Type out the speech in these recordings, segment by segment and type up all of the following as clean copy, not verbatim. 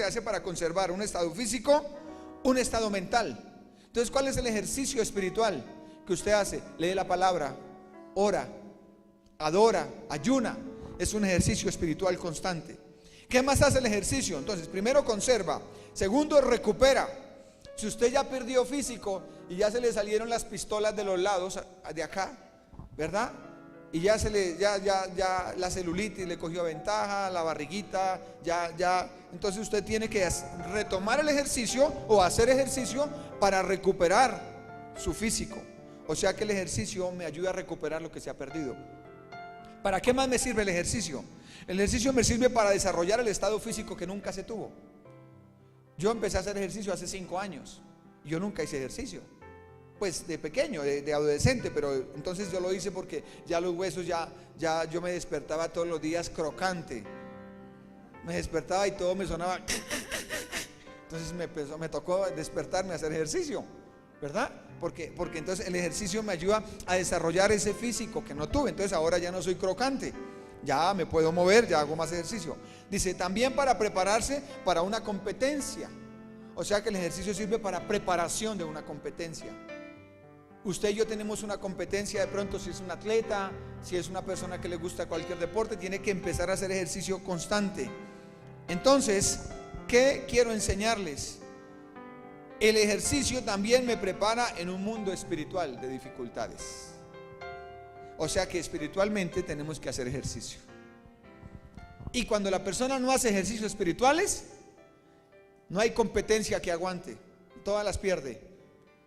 se hace para conservar un estado físico, un estado mental. Entonces, ¿cuál es el ejercicio espiritual que usted hace? Lee la palabra, ora, adora, ayuna. Es un ejercicio espiritual constante. ¿Qué más hace el ejercicio? Entonces, primero conserva, segundo recupera. Si usted ya perdió físico y ya se le salieron las pistolas de los lados de acá, ¿verdad? Y ya la celulitis le cogió ventaja, la barriguita, entonces usted tiene que retomar el ejercicio o hacer ejercicio para recuperar su físico. O sea que el ejercicio me ayuda a recuperar lo que se ha perdido. ¿Para qué más me sirve el ejercicio? El ejercicio me sirve para desarrollar el estado físico que nunca se tuvo. Yo empecé a hacer ejercicio hace 5 años. Yo nunca hice ejercicio. Pues de pequeño, de adolescente, pero entonces yo lo hice porque ya los huesos, yo me despertaba todos los días crocante. Me despertaba y todo me sonaba. Entonces me tocó despertarme a hacer ejercicio, ¿verdad? Porque entonces el ejercicio me ayuda a desarrollar ese físico que no tuve. Entonces ahora ya no soy crocante, ya me puedo mover, ya hago más ejercicio. Dice, también para prepararse para una competencia. O sea que el ejercicio sirve para preparación de una competencia. Usted y yo tenemos una competencia, de pronto si es un atleta, si es una persona que le gusta cualquier deporte, tiene que empezar a hacer ejercicio constante. Entonces, ¿qué quiero enseñarles? El ejercicio también me prepara en un mundo espiritual de dificultades. O sea que espiritualmente tenemos que hacer ejercicio. Y cuando la persona no hace ejercicios espirituales, no hay competencia que aguante. Todas las pierde.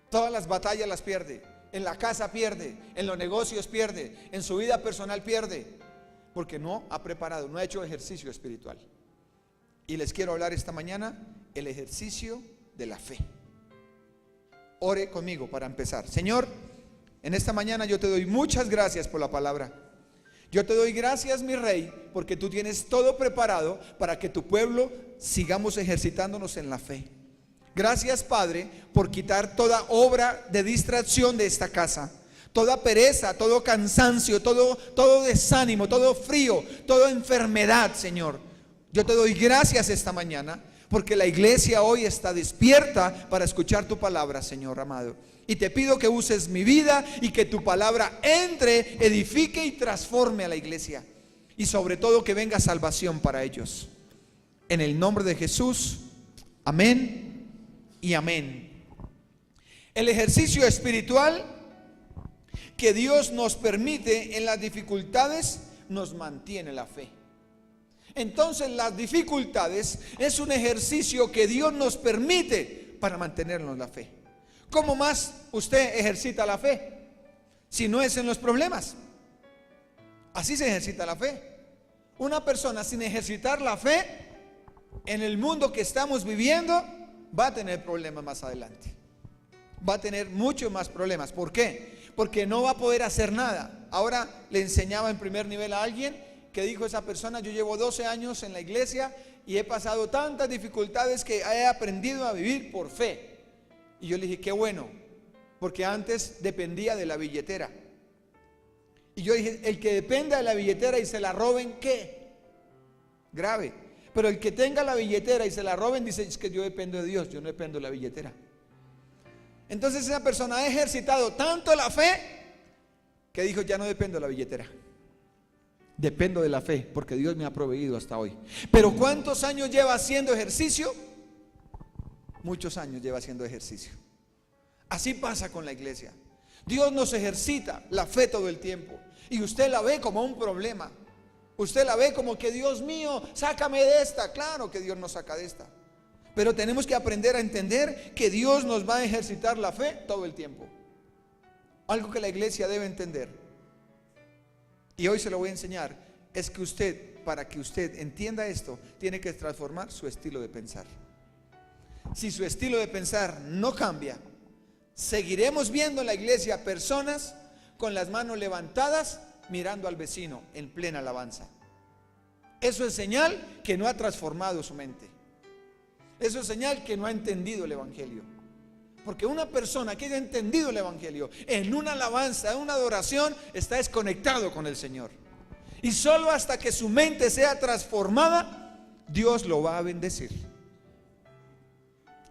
Todas las batallas las pierde. En la casa pierde, en los negocios pierde, en su vida personal pierde, porque no ha preparado, no ha hecho ejercicio espiritual. Y les quiero hablar esta mañana el ejercicio de la fe. Ore conmigo para empezar. Señor, en esta mañana yo te doy muchas gracias por la palabra. Yo te doy gracias, mi Rey, porque tú tienes todo preparado para que tu pueblo sigamos ejercitándonos en la fe. Gracias, Padre, por quitar toda obra de distracción de esta casa, toda pereza, todo cansancio, todo desánimo, todo frío, toda enfermedad, Señor. Yo te doy gracias esta mañana porque la iglesia hoy está despierta para escuchar tu palabra, Señor amado. Y te pido que uses mi vida y que tu palabra entre, edifique y transforme a la iglesia. Y sobre todo que venga salvación para ellos. En el nombre de Jesús, amén y amén. El ejercicio espiritual que Dios nos permite en las dificultades nos mantiene la fe. Entonces las dificultades es un ejercicio que Dios nos permite para mantenernos la fe. ¿Cómo más usted ejercita la fe si no es en los problemas? Así se ejercita la fe. Una persona sin ejercitar la fe en el mundo que estamos viviendo va a tener problemas más adelante. Va a tener muchos más problemas. ¿Por qué? Porque no va a poder hacer nada. Ahora le enseñaba en primer nivel a alguien que dijo esa persona: yo llevo 12 años en la iglesia y he pasado tantas dificultades que he aprendido a vivir por fe. Y yo le dije, qué bueno, porque antes dependía de la billetera. Y yo dije, el que dependa de la billetera y se la roben, ¿qué? Grave. Pero el que tenga la billetera y se la roben, dice, es que yo dependo de Dios, yo no dependo de la billetera. Entonces esa persona ha ejercitado tanto la fe que dijo, ya no dependo de la billetera, dependo de la fe, porque Dios me ha proveído hasta hoy. Pero ¿cuántos años lleva haciendo ejercicio? Muchos años lleva haciendo ejercicio. Así pasa con la iglesia. Dios nos ejercita la fe todo el tiempo. Y usted la ve como un problema. Usted la ve como que, Dios mío, sácame de esta. Claro que Dios nos saca de esta. Pero tenemos que aprender a entender que Dios nos va a ejercitar la fe todo el tiempo. Algo que la iglesia debe entender, y hoy se lo voy a enseñar, es que usted, para que usted entienda esto, tiene que transformar su estilo de pensar. Si su estilo de pensar no cambia, seguiremos viendo en la iglesia personas con las manos levantadas mirando al vecino en plena alabanza. Eso es señal que no ha transformado su mente. Eso es señal que no ha entendido el evangelio. Porque una persona que haya entendido el evangelio en una alabanza, en una adoración, está desconectado con el Señor. Y solo hasta que su mente sea transformada, Dios lo va a bendecir.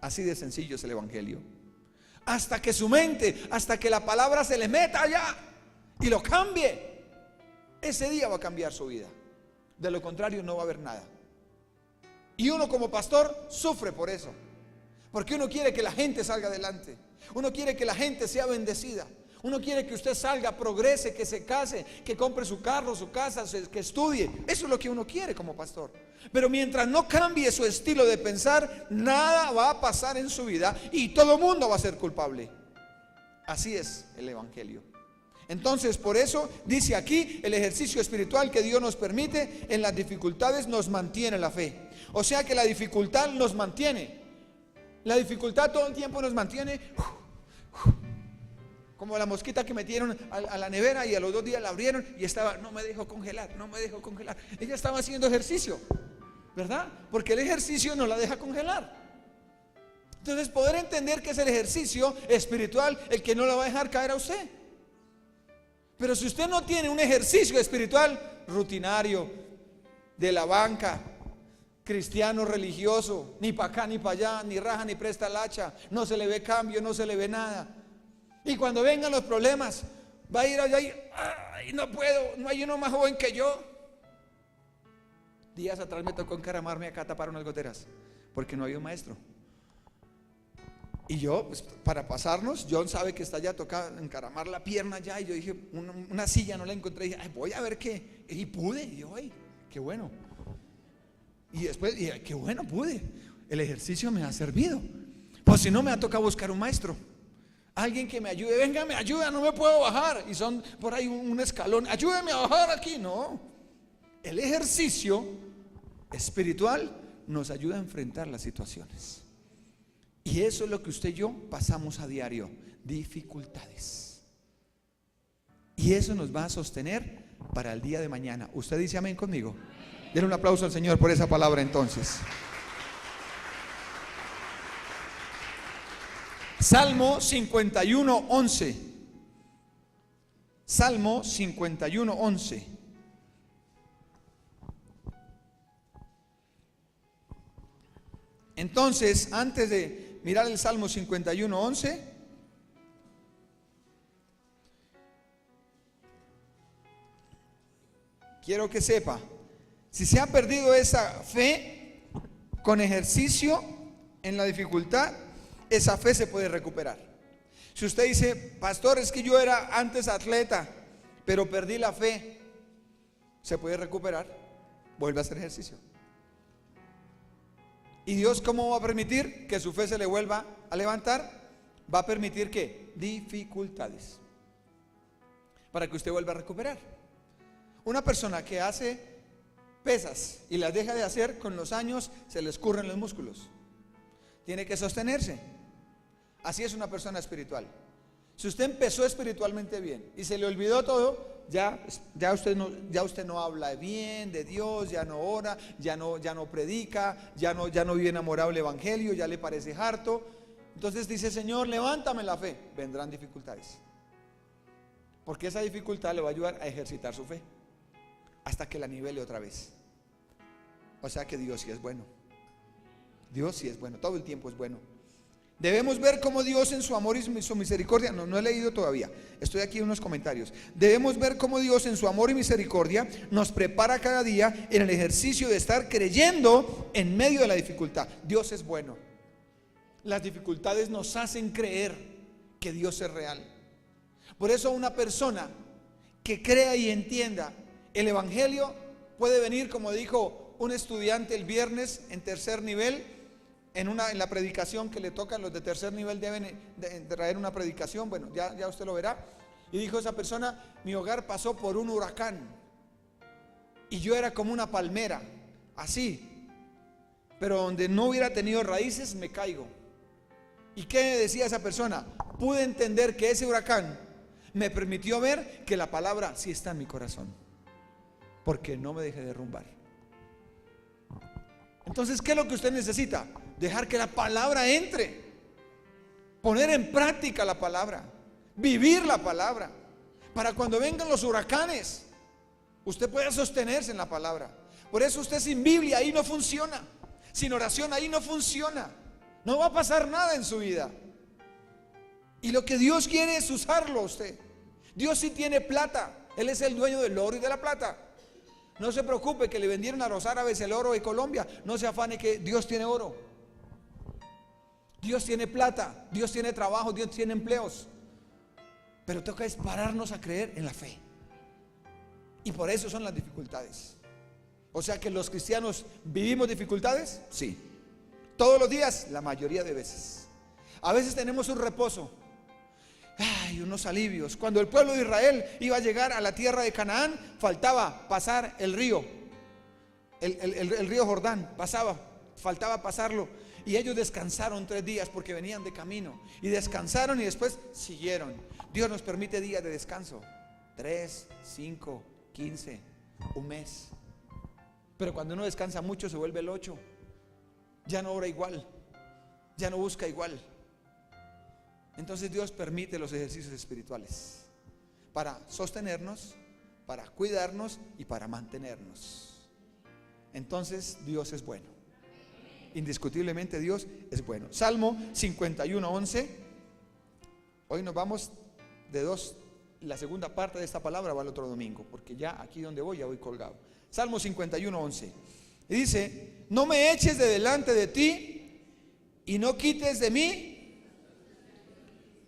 Así de sencillo es el evangelio. Hasta que su mente, hasta que la palabra se le meta allá y lo cambie, ese día va a cambiar su vida. De lo contrario no va a haber nada. Y uno como pastor sufre por eso, porque uno quiere que la gente salga adelante, uno quiere que la gente sea bendecida, uno quiere que usted salga, progrese, que se case, que compre su carro, su casa, que estudie. Eso es lo que uno quiere como pastor. Pero mientras no cambie su estilo de pensar, nada va a pasar en su vida y todo el mundo va a ser culpable. Así es el evangelio. Entonces, por eso dice aquí, el ejercicio espiritual que Dios nos permite en las dificultades nos mantiene la fe. O sea que la dificultad nos mantiene. La dificultad todo el tiempo nos mantiene como la mosquita que metieron a la nevera y a los 2 días la abrieron y estaba, no me dejo congelar, no me dejo congelar. Ella estaba haciendo ejercicio, ¿verdad? Porque el ejercicio no la deja congelar. Entonces, poder entender que es el ejercicio espiritual el que no la va a dejar caer a usted. Pero si usted no tiene un ejercicio espiritual rutinario, de la banca, cristiano religioso, ni para acá ni para allá, ni raja ni presta el hacha, no se le ve cambio, no se le ve nada. Y cuando vengan los problemas, va a ir allá y ay, no puedo, no hay uno más joven que yo. Días atrás me tocó encaramarme acá a tapar unas goteras, porque no había un maestro. Y yo, pues, para pasarnos, John sabe que está allá, toca encaramar la pierna ya. Y yo dije, una silla no la encontré. Y dije, ay, voy a ver qué. Y pude. Y yo, ay, qué bueno. Y después dije, qué bueno, pude. El ejercicio me ha servido. Pues si no, me ha tocado buscar un maestro. Alguien que me ayude. Venga, me ayuda, no me puedo bajar. Y son por ahí un escalón. Ayúdame a bajar aquí. No. El ejercicio espiritual nos ayuda a enfrentar las situaciones. Y eso es lo que usted y yo pasamos a diario, dificultades. Y eso nos va a sostener para el día de mañana. ¿Usted dice amén conmigo? Denle un aplauso al Señor por esa palabra entonces. Salmo 51:11. Salmo 51:11. Entonces, antes de mirar el Salmo 51:11, quiero que sepa, si se ha perdido esa fe con ejercicio en la dificultad, esa fe se puede recuperar. Si usted dice, pastor, es que yo era antes atleta, pero perdí la fe, se puede recuperar, vuelve a hacer ejercicio. ¿Y Dios cómo va a permitir que su fe se le vuelva a levantar? Va a permitir que dificultades, para que usted vuelva a recuperar. Una persona que hace pesas y las deja de hacer, con los años se le escurren los músculos. Tiene que sostenerse. Así es una persona espiritual. Si usted empezó espiritualmente bien y se le olvidó todo, ya usted no habla bien de Dios, ya no ora, ya no predica, ya no vive enamorado del evangelio, ya le parece harto. Entonces dice, Señor, levántame la fe. Vendrán dificultades, porque esa dificultad le va a ayudar a ejercitar su fe hasta que la nivele otra vez. O sea que Dios sí es bueno. Dios sí es bueno, todo el tiempo es bueno. Debemos ver cómo Dios en su amor y su misericordia, no he leído todavía, estoy aquí en unos comentarios. Debemos ver cómo Dios en su amor y misericordia nos prepara cada día en el ejercicio de estar creyendo en medio de la dificultad. Dios es bueno. Las dificultades nos hacen creer que Dios es real. Por eso una persona que crea y entienda el evangelio puede venir, como dijo un estudiante el viernes en tercer nivel, en la predicación que le toca. Los de tercer nivel deben de traer una predicación. Bueno, ya usted lo verá. Y dijo esa persona, mi hogar pasó por un huracán y yo era como una palmera, así, pero donde no hubiera tenido raíces me caigo. ¿Y qué decía esa persona? Pude entender que ese huracán me permitió ver que la palabra sí está en mi corazón, porque no me dejé derrumbar. Entonces, ¿qué es lo que usted necesita? Dejar que la palabra entre, poner en práctica la palabra, vivir la palabra, para cuando vengan los huracanes usted pueda sostenerse en la palabra. Por eso usted sin Biblia ahí no funciona, sin oración ahí no funciona. No va a pasar nada en su vida. Y lo que Dios quiere es usarlo a usted. Dios sí tiene plata. Él es el dueño del oro y de la plata. No se preocupe que le vendieron a los árabes el oro de Colombia. No se afane que Dios tiene oro. Dios tiene plata. Dios tiene trabajo. Dios tiene empleos. Pero toca es pararnos a creer en la fe. Y por eso son las dificultades. O sea que los cristianos vivimos dificultades. Sí. Todos los días, la mayoría de veces. A veces tenemos un reposo. Ay, unos alivios. Cuando el pueblo de Israel iba a llegar a la tierra de Canaán, faltaba pasar el río, el río Jordán, faltaba pasarlo. Y ellos descansaron 3 días porque venían de camino. Y descansaron y después siguieron. Dios nos permite días de descanso. 3, 5, 15, un mes. Pero cuando uno descansa mucho se vuelve el 8. Ya no ora igual, ya no busca igual. Entonces Dios permite los ejercicios espirituales para sostenernos, para cuidarnos y para mantenernos. Entonces Dios es bueno. Indiscutiblemente Dios es bueno. Salmo 51:11. Hoy nos vamos de 2. La segunda parte de esta palabra va el otro domingo, porque ya aquí donde voy ya voy colgado. Salmo 51:11. Y dice: no me eches de delante de ti y no quites de mí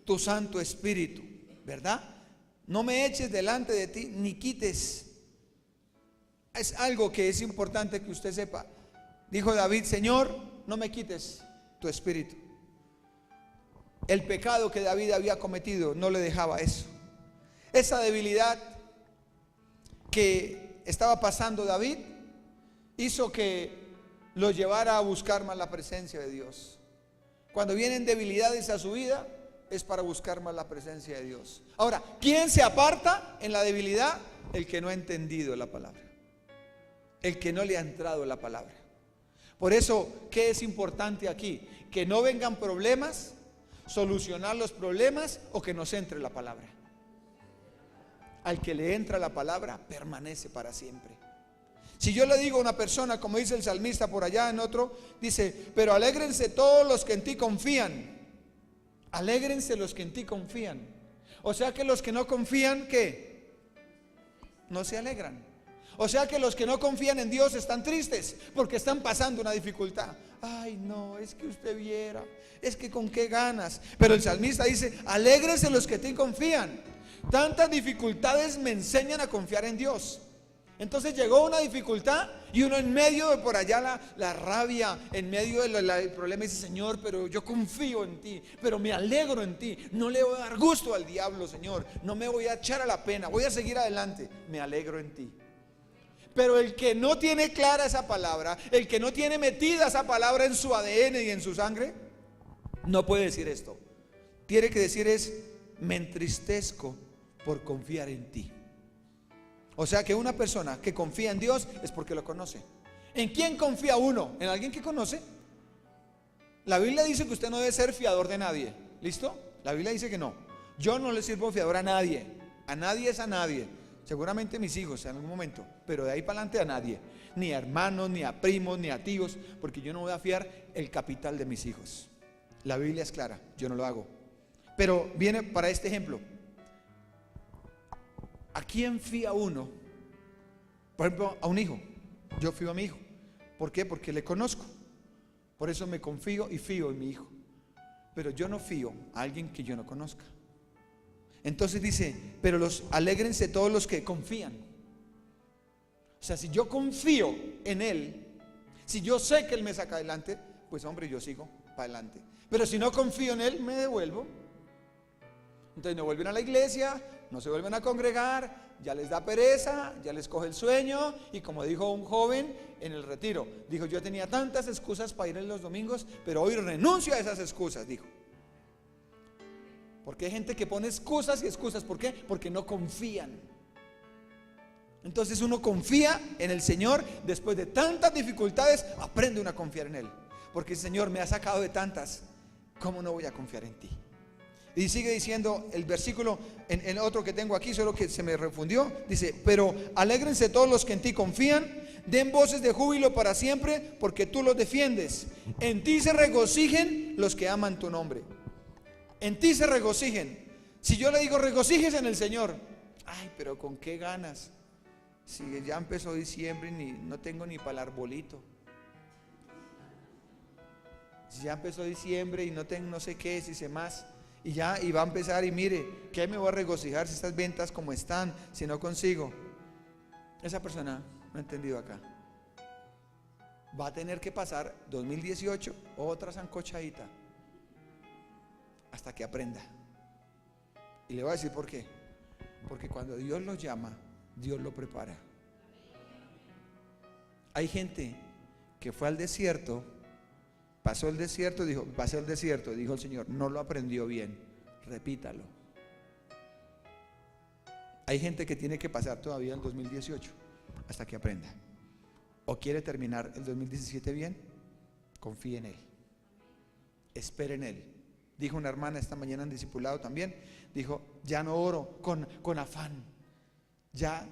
tu Santo Espíritu, ¿verdad? No me eches delante de ti ni quites. Es algo que es importante que usted sepa. Dijo David: Señor, no me quites tu Espíritu. El pecado que David había cometido no le dejaba eso. Esa debilidad que estaba pasando David hizo que lo llevara a buscar más la presencia de Dios. Cuando vienen debilidades a su vida, es para buscar más la presencia de Dios. Ahora, ¿quién se aparta en la debilidad? El que no ha entendido la palabra, el que no le ha entrado la palabra. Por eso, ¿qué es importante aquí? Que no vengan problemas, solucionar los problemas o que nos entre la palabra. Al que le entra la palabra permanece para siempre. Si yo le digo a una persona, como dice el salmista por allá en otro, dice: pero alégrense todos los que en ti confían. Alégrense los que en ti confían. O sea que los que no confían, ¿qué? No se alegran. O sea que los que no confían en Dios están tristes porque están pasando una dificultad. Ay, no, es que usted viera, es que con qué ganas. Pero el salmista dice: alégrense los que en ti confían. Tantas dificultades me enseñan a confiar en Dios. Entonces llegó una dificultad y uno en medio de por allá la rabia, en medio del problema dice: Señor, pero yo confío en ti, pero me alegro en ti, no le voy a dar gusto al diablo, Señor, no me voy a echar a la pena, voy a seguir adelante, me alegro en ti. Pero el que no tiene clara esa palabra, el que no tiene metida esa palabra en su ADN y en su sangre, no puede decir esto. Tiene que decir es: me entristezco por confiar en ti. O sea que una persona que confía en Dios es porque lo conoce. ¿En quién confía uno? ¿En alguien que conoce? La Biblia dice que usted no debe ser fiador de nadie. ¿Listo? La Biblia dice que no. Yo no le sirvo fiador a nadie. A nadie es a nadie. Seguramente mis hijos en algún momento, pero de ahí para adelante a nadie. Ni a hermanos, ni a primos, ni a tíos, porque yo no voy a fiar el capital de mis hijos. La Biblia es clara, yo no lo hago. Pero viene para este ejemplo. ¿A quién fía uno? Por ejemplo, a un hijo. Yo fío a mi hijo. ¿Por qué? Porque le conozco. Por eso me confío y fío en mi hijo. Pero yo no fío a alguien que yo no conozca. Entonces dice: pero alégrense todos los que confían. O sea, si yo confío en Él, si yo sé que Él me saca adelante, pues hombre, yo sigo para adelante. Pero si no confío en Él, me devuelvo. Entonces no vuelven a la iglesia, no se vuelven a congregar, ya les da pereza, ya les coge el sueño. Y como dijo un joven en el retiro, dijo: yo tenía tantas excusas para ir en los domingos, pero hoy renuncio a esas excusas, dijo. Porque hay gente que pone excusas y excusas. ¿Por qué? Porque no confían. Entonces uno confía en el Señor. Después de tantas dificultades, aprende uno a confiar en Él. Porque el Señor me ha sacado de tantas, ¿cómo no voy a confiar en ti? Y sigue diciendo el versículo, en otro que tengo aquí, solo que se me refundió, dice: pero alégrense todos los que en ti confían, Den voces de júbilo para siempre, porque tú los defiendes. En ti se regocijen los que aman tu nombre. En ti se regocijen. Si yo le digo regocíjese en el Señor, ay, pero ¿con qué ganas? Si ya empezó diciembre y no tengo ni para el arbolito. Si ya empezó diciembre y no tengo no sé qué, si sé más. Y ya, y va a empezar y mire, ¿qué me voy a regocijar si estas ventas como están, si no consigo? Esa persona no ha entendido acá. Va a tener que pasar 2018 otra sancochadita hasta que aprenda. Y le voy a decir por qué. Porque cuando Dios lo llama, Dios lo prepara. Hay gente que fue al desierto, pasó el desierto, dijo, pasó el desierto, dijo el Señor, no lo aprendió bien, repítalo. Hay gente que tiene que pasar todavía el 2018 hasta que aprenda. ¿O quiere terminar el 2017 bien? Confíe en Él, espere en Él. Dijo una hermana esta mañana en discipulado también, dijo, ya no oro con afán, ya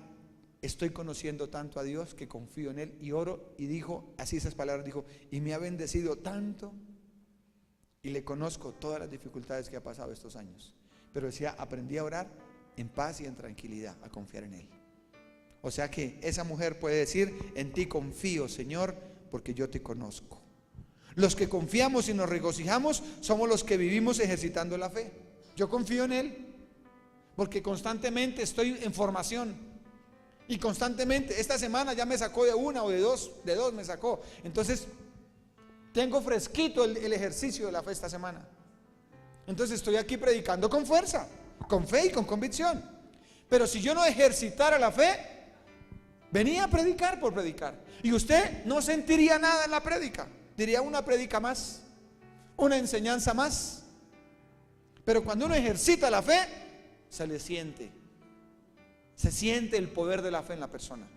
estoy conociendo tanto a Dios que confío en Él y oro. Y dijo así esas palabras, dijo, y me ha bendecido tanto y le conozco todas las dificultades que ha pasado estos años, pero decía, aprendí a orar en paz y en tranquilidad, a confiar en Él. O sea que esa mujer puede decir, en ti confío, Señor, porque yo te conozco. Los que confiamos y nos regocijamos somos los que vivimos ejercitando la fe. Yo confío en Él porque constantemente estoy en formación. Y constantemente, esta semana ya me sacó de una o de dos me sacó. Entonces, tengo fresquito el ejercicio de la fe esta semana. Entonces estoy aquí predicando con fuerza, con fe y con convicción. Pero si yo no ejercitara la fe, venía a predicar por predicar. Y usted no sentiría nada en la prédica. Diría una prédica más, una enseñanza más. Pero cuando uno ejercita la fe, se le siente. Se siente el poder de la fe en la persona.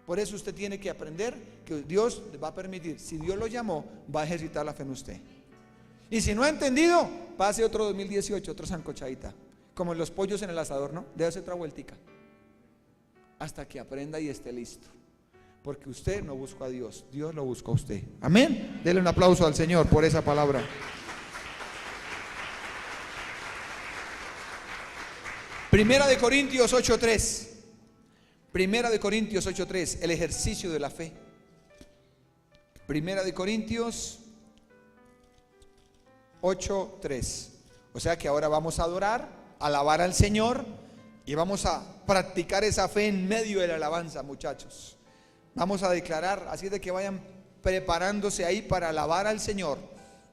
Por eso usted tiene que aprender que Dios le va a permitir. Si Dios lo llamó, va a ejercitar la fe en usted. Y si no ha entendido, pase otro 2018, otra sancochadita. Como los pollos en el asador, ¿no? Déjase otra vueltica. Hasta que aprenda y esté listo. Porque usted no buscó a Dios, Dios lo buscó a usted. Amén. Dele un aplauso al Señor por esa palabra. Primera de Corintios 8:3. Primera de Corintios 8:3, el ejercicio de la fe. Primera de Corintios 8:3. O sea que ahora vamos a adorar, alabar al Señor y vamos a practicar esa fe en medio de la alabanza, muchachos. Vamos a declarar, así de que vayan preparándose ahí para alabar al Señor,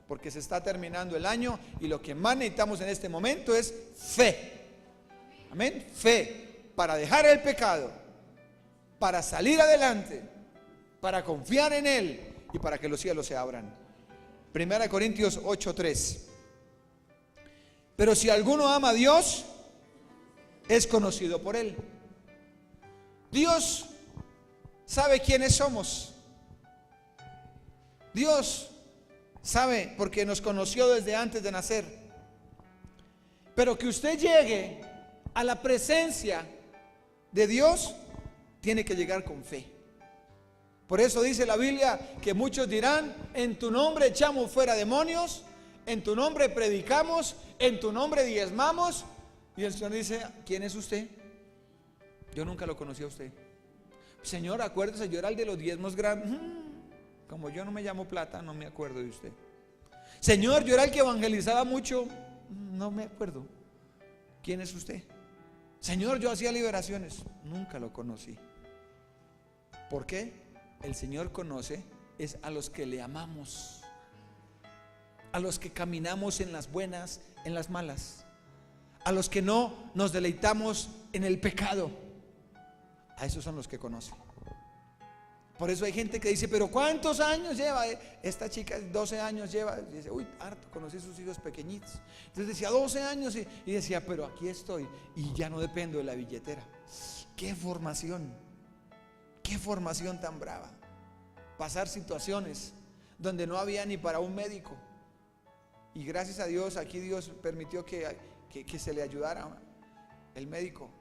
porque se está terminando el año y lo que más necesitamos en este momento es fe. Amén, fe para dejar el pecado, para salir adelante, para confiar en Él y para que los cielos se abran. Primera de Corintios 8:3. Pero si alguno ama a Dios, es conocido por Él. Dios sabe quiénes somos. Dios sabe porque nos conoció desde antes de nacer. Pero que usted llegue a la presencia de Dios, tiene que llegar con fe. Por eso dice la Biblia que muchos dirán, en tu nombre echamos fuera demonios, en tu nombre predicamos, en tu nombre diezmamos. Y el Señor dice, ¿quién es usted? Yo nunca lo conocí a usted. Señor, acuérdese, yo era el de los diezmos grandes. Como yo no me llamo plata, no me acuerdo de usted. Señor, yo era el que evangelizaba mucho. No me acuerdo. ¿Quién es usted? Señor, yo hacía liberaciones. Nunca lo conocí. ¿Por qué? El Señor conoce es a los que le amamos, a los que caminamos en las buenas, en las malas, a los que no nos deleitamos en el pecado. A esos son los que conocen. Por eso hay gente que dice, pero ¿cuántos años lleva? Esta chica 12 años lleva. Y dice, uy, harto, conocí a sus hijos pequeñitos. Entonces decía 12 años y decía, pero aquí estoy y ya no dependo de la billetera. Qué formación tan brava. Pasar situaciones donde no había ni para un médico. Y gracias a Dios, aquí Dios permitió que se le ayudara el médico.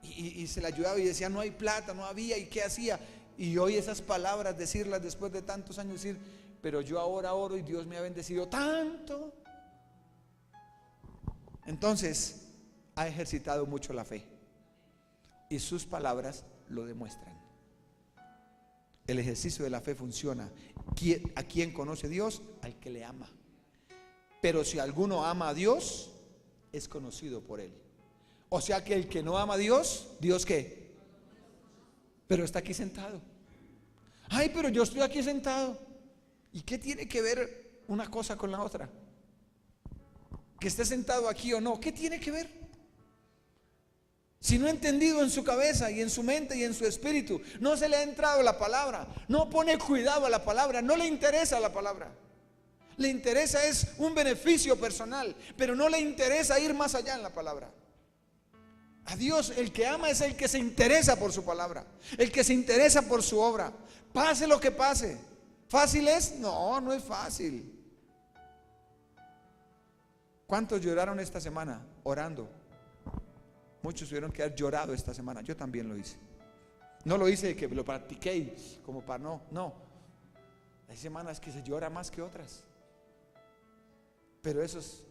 Y se le ayudaba y decía, no hay plata, no había, ¿y qué hacía? Y hoy esas palabras, decirlas después de tantos años, decir, pero yo ahora oro y Dios me ha bendecido tanto. Entonces, ha ejercitado mucho la fe. Y sus palabras lo demuestran. El ejercicio de la fe funciona. ¿A quién conoce Dios? Al que le ama. Pero si alguno ama a Dios, es conocido por él. O sea que el que no ama a Dios, ¿Dios qué? Pero está aquí sentado. Ay, pero yo estoy aquí sentado. ¿Y qué tiene que ver una cosa con la otra? Que esté sentado aquí o no, ¿qué tiene que ver? Si no ha entendido en su cabeza y en su mente y en su espíritu, no se le ha entrado la palabra, no pone cuidado a la palabra, no le interesa la palabra. Le interesa es un beneficio personal, pero no le interesa ir más allá en la palabra. A Dios el que ama es el que se interesa por su palabra, el que se interesa por su obra. Pase lo que pase. ¿Fácil es? No, no es fácil. ¿Cuántos lloraron esta semana orando? Muchos tuvieron que haber llorado esta semana. Yo también lo hice. No lo hice que lo practiqué como para no. Hay semanas que se llora más que otras. Pero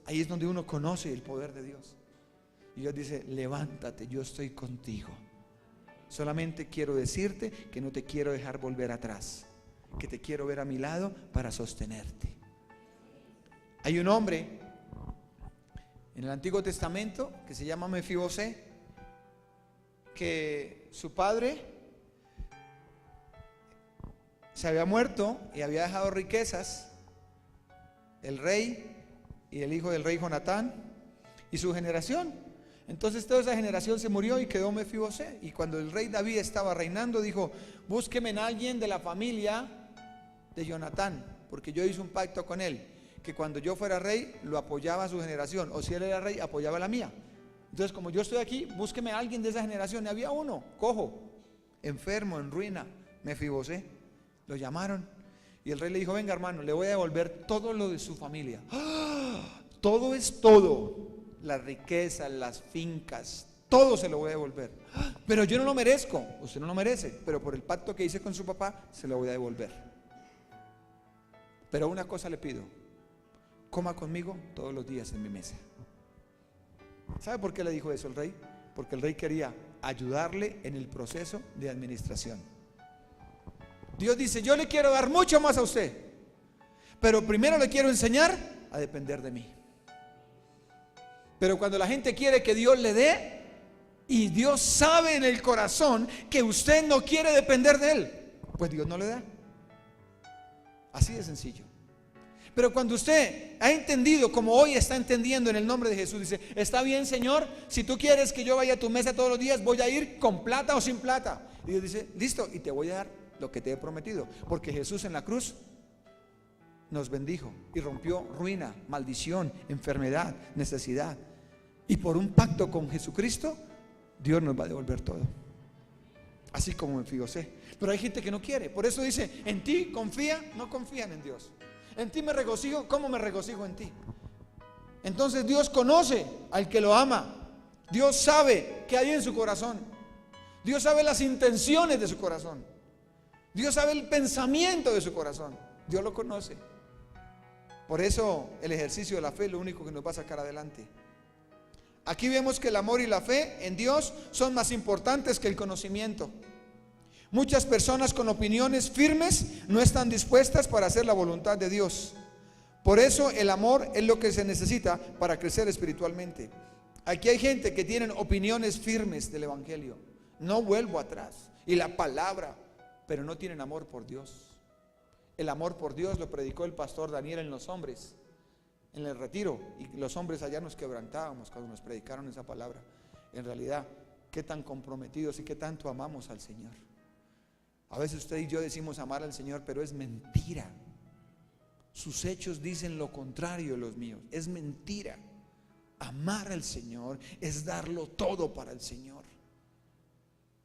ahí es donde uno conoce el poder de Dios. Y Dios dice, levántate, yo estoy contigo. Solamente quiero decirte que no te quiero dejar volver atrás, que te quiero ver a mi lado para sostenerte. Hay un hombre en el Antiguo Testamento que se llama Mefibosé, que su padre se había muerto y había dejado riquezas, el rey y el hijo del rey Jonatán y su generación. Entonces toda esa generación se murió y quedó Mefibosé. Y cuando el rey David estaba reinando, dijo, búsqueme en alguien de la familia de Jonatán, porque yo hice un pacto con él, que cuando yo fuera rey lo apoyaba a su generación, o si él era rey apoyaba a la mía. Entonces, como yo estoy aquí, búsqueme a alguien de esa generación. Y había uno, cojo, enfermo, en ruina, Mefibosé. Lo llamaron y el rey le dijo, venga hermano, le voy a devolver todo lo de su familia. ¡Ah! Todo es todo, las riquezas, las fincas, todo se lo voy a devolver. ¡Ah! Pero yo no lo merezco. Usted no lo merece, pero por el pacto que hice con su papá se lo voy a devolver. Pero una cosa le pido, coma conmigo todos los días en mi mesa. ¿Sabe por qué le dijo eso el rey? Porque el rey quería ayudarle en el proceso de administración. Dios dice, yo le quiero dar mucho más a usted, pero primero le quiero enseñar a depender de mí. Pero cuando la gente quiere que Dios le dé, y Dios sabe en el corazón que usted no quiere depender de Él, pues Dios no le da. Así de sencillo. Pero cuando usted ha entendido, como hoy está entendiendo en el nombre de Jesús, dice, está bien Señor, si tú quieres que yo vaya a tu mesa todos los días, voy a ir con plata o sin plata. Y Dios dice, listo, y te voy a dar lo que te he prometido. Porque Jesús en la cruz nos bendijo y rompió ruina, maldición, enfermedad, necesidad. Y por un pacto con Jesucristo, Dios nos va a devolver todo. Así como Mefibosé. Pero hay gente que no quiere. Por eso dice, en ti confía, no confían en Dios. En ti me regocijo, ¿cómo me regocijo en ti? Entonces Dios conoce al que lo ama. Dios sabe qué hay en su corazón. Dios sabe las intenciones de su corazón. Dios sabe el pensamiento de su corazón. Dios lo conoce. Por eso el ejercicio de la fe es lo único que nos va a sacar adelante. Aquí vemos que el amor y la fe en Dios son más importantes que el conocimiento. Muchas personas con opiniones firmes no están dispuestas para hacer la voluntad de Dios. Por eso el amor es lo que se necesita para crecer espiritualmente. Aquí hay gente que tienen opiniones firmes del Evangelio. No vuelvo atrás. Y la palabra, pero no tienen amor por Dios. El amor por Dios lo predicó el pastor Daniel en los hombres, en el retiro. Y los hombres allá nos quebrantábamos cuando nos predicaron esa palabra. En realidad, qué tan comprometidos y qué tanto amamos al Señor. A veces usted y yo decimos amar al Señor, pero es mentira. Sus hechos dicen lo contrario de los míos. Es mentira. Amar al Señor es darlo todo para el Señor.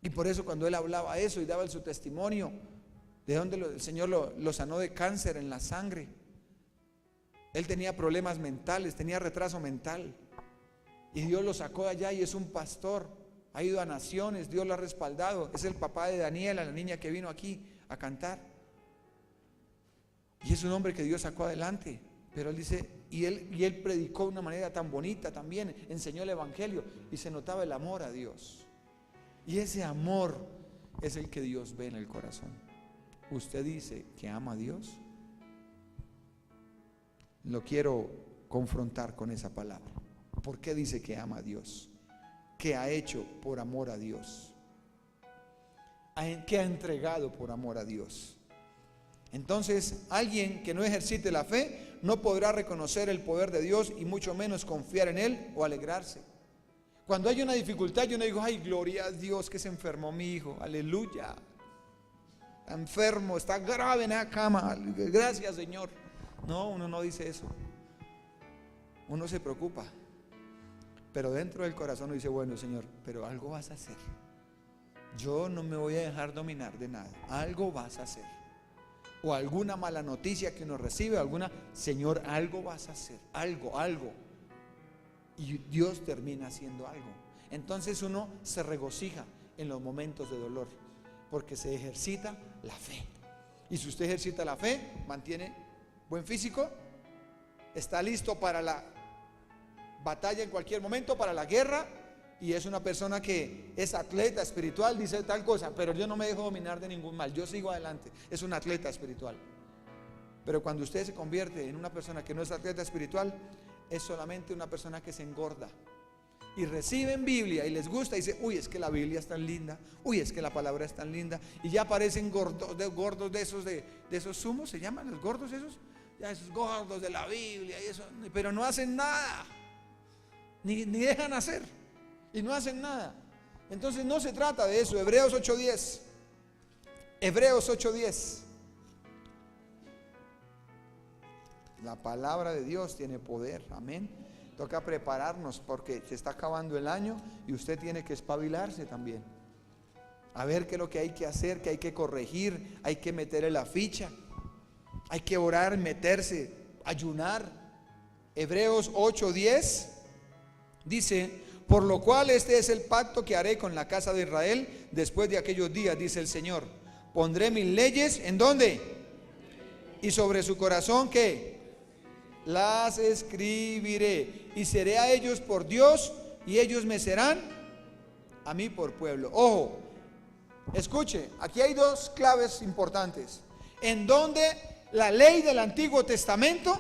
Y por eso cuando él hablaba eso y daba su testimonio, de donde el Señor lo sanó de cáncer en la sangre. Él tenía problemas mentales, tenía retraso mental. Y Dios lo sacó de allá y es un pastor ha ido a naciones, Dios lo ha respaldado. Es el papá de Daniela, la niña que vino aquí a cantar. Y es un hombre que Dios sacó adelante. Pero él dice, y él predicó de una manera tan bonita también, enseñó el evangelio y se notaba el amor a Dios. Y ese amor es el que Dios ve en el corazón. ¿Usted dice que ama a Dios? Lo quiero confrontar con esa palabra. ¿Por qué dice que ama a Dios? ¿Qué ha hecho por amor a Dios? ¿Qué ha entregado por amor a Dios? Entonces, alguien que no ejercite la fe no podrá reconocer el poder de Dios y mucho menos confiar en Él o alegrarse. Cuando hay una dificultad, yo no digo, ay, gloria a Dios que se enfermó mi hijo, aleluya. Está enfermo, está grave en la cama, gracias Señor. No, uno no dice eso. Uno se preocupa. Pero dentro del corazón uno dice, bueno Señor, pero algo vas a hacer. Yo no me voy a dejar dominar de nada. Algo vas a hacer. O alguna mala noticia que uno recibe, Señor, algo vas a hacer, algo. Y Dios termina haciendo algo. Entonces uno se regocija en los momentos de dolor, porque se ejercita la fe. Y si usted ejercita la fe, mantiene buen físico, está listo para la batalla en cualquier momento, para la guerra, y es una persona que es atleta espiritual, dice tal cosa, pero yo no me dejo dominar de ningún mal, yo sigo adelante. Es un atleta espiritual. Pero cuando usted se convierte en una persona que no es atleta espiritual, es solamente una persona que se engorda y reciben Biblia y les gusta y dice, uy, es que la Biblia es tan linda, uy, es que la palabra es tan linda, y ya aparecen gordos de esos zumos, se llaman los gordos esos, ya esos gordos de la Biblia y eso, pero no hacen nada, ni dejan hacer. Y no hacen nada. Entonces no se trata de eso. Hebreos 8:10. Hebreos 8:10. La palabra de Dios tiene poder. Amén. Toca prepararnos porque se está acabando el año y usted tiene que espabilarse también. A ver qué es lo que hay que hacer, que hay que corregir, hay que meterle la ficha. Hay que orar, meterse, ayunar. Hebreos 8:10 dice: por lo cual este es el pacto que haré con la casa de Israel después de aquellos días, dice el Señor. Pondré mis leyes, ¿en dónde? Y sobre su corazón, ¿qué? Las escribiré. Y seré a ellos por Dios y ellos me serán a mí por pueblo. Ojo, escuche, aquí hay dos claves importantes. En donde la ley del Antiguo Testamento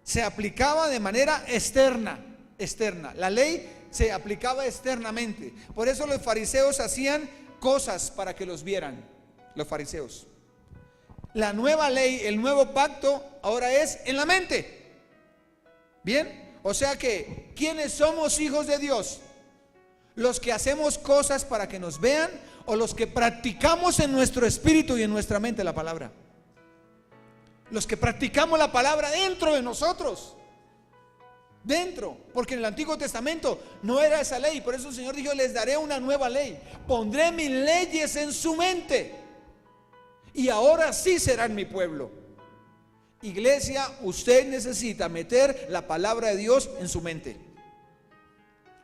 se aplicaba de manera externa. La ley se aplicaba externamente. Por eso los fariseos hacían cosas para que los vieran. Los fariseos. La nueva ley, el nuevo pacto ahora es en la mente. Bien, o sea que ¿quiénes somos hijos de Dios? ¿Los que hacemos cosas para que nos vean o los que practicamos en nuestro espíritu y en nuestra mente la palabra? Los que practicamos la palabra dentro de nosotros. Dentro, porque en el Antiguo Testamento no era esa ley. Por eso el Señor dijo: les daré una nueva ley, pondré mis leyes en su mente y ahora sí serán mi pueblo. Iglesia, usted necesita meter la palabra de Dios en su mente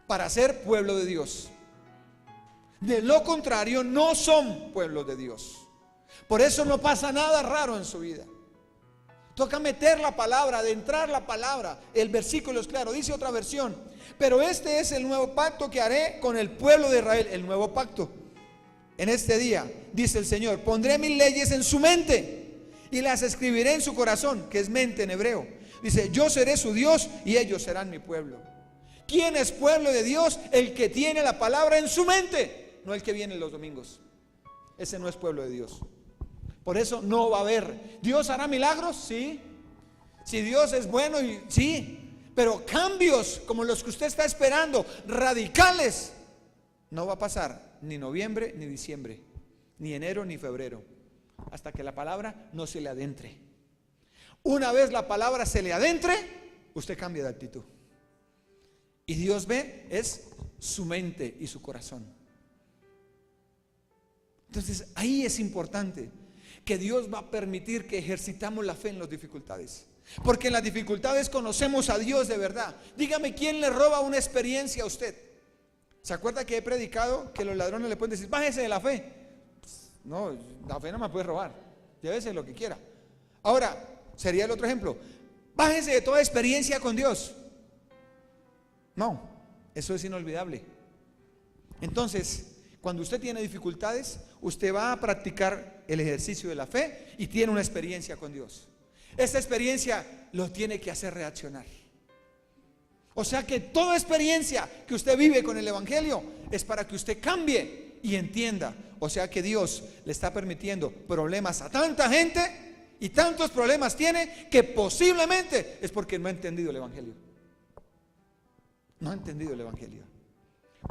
para ser pueblo de Dios. De lo contrario, no son pueblos de Dios. Por eso no pasa nada raro en su vida. Toca meter la palabra, adentrar la palabra. El versículo es claro, dice otra versión: pero este es el nuevo pacto que haré con el pueblo de Israel. El nuevo pacto. En este día, dice el Señor, pondré mis leyes en su mente y las escribiré en su corazón, que es mente en hebreo. Dice: yo seré su Dios y ellos serán mi pueblo. ¿Quién es pueblo de Dios? El que tiene la palabra en su mente, no el que viene los domingos. Ese no es pueblo de Dios. Por eso no va a haber. ¿Dios hará milagros? Sí. Si Dios es bueno, sí. Pero cambios como los que usted está esperando, radicales, no va a pasar ni noviembre ni diciembre, ni enero ni febrero, hasta que la palabra no se le adentre. Una vez la palabra se le adentre, usted cambia de actitud. Y Dios ve es su mente y su corazón. Entonces ahí es importante que Dios va a permitir que ejercitamos la fe en las dificultades, porque en las dificultades conocemos a Dios de verdad. Dígame, ¿quién le roba una experiencia a usted? ¿Se acuerda que he predicado que los ladrones le pueden decir, bájese de la fe? No, la fe no me puede robar, llévese lo que quiera. Ahora, sería el otro ejemplo, bájese de toda experiencia con Dios. No, eso es inolvidable. Entonces, cuando usted tiene dificultades, usted va a practicar el ejercicio de la fe y tiene una experiencia con Dios. Esta experiencia lo tiene que hacer reaccionar. O sea que toda experiencia que usted vive con el Evangelio es para que usted cambie y entienda. O sea que Dios le está permitiendo problemas a tanta gente y tantos problemas tiene que posiblemente es porque no ha entendido el Evangelio. No ha entendido el Evangelio.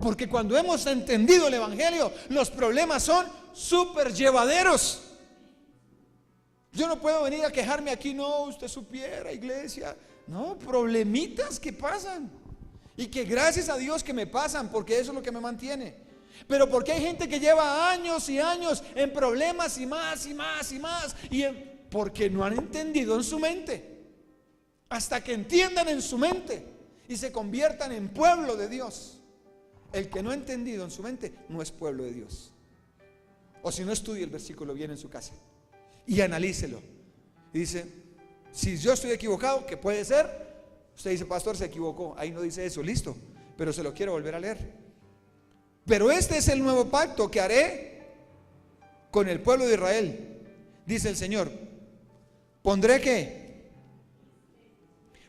Porque cuando hemos entendido el Evangelio, los problemas son súper llevaderos. Yo no puedo venir a quejarme aquí, no, usted supiera, iglesia. No, problemitas que pasan. Y que gracias a Dios que me pasan, porque eso es lo que me mantiene. Pero porque hay gente que lleva años y años en problemas y más y más y más. Porque no han entendido en su mente. Hasta que entiendan en su mente y se conviertan en pueblo de Dios. El que no ha entendido en su mente no es pueblo de Dios. O si no, estudie el versículo bien en su casa y analícelo. Y dice, si yo estoy equivocado, ¿qué puede ser? Usted dice, pastor, se equivocó. Ahí no dice eso, listo, pero se lo quiero volver a leer. Pero este es el nuevo pacto que haré con el pueblo de Israel, dice el Señor. ¿Pondré qué?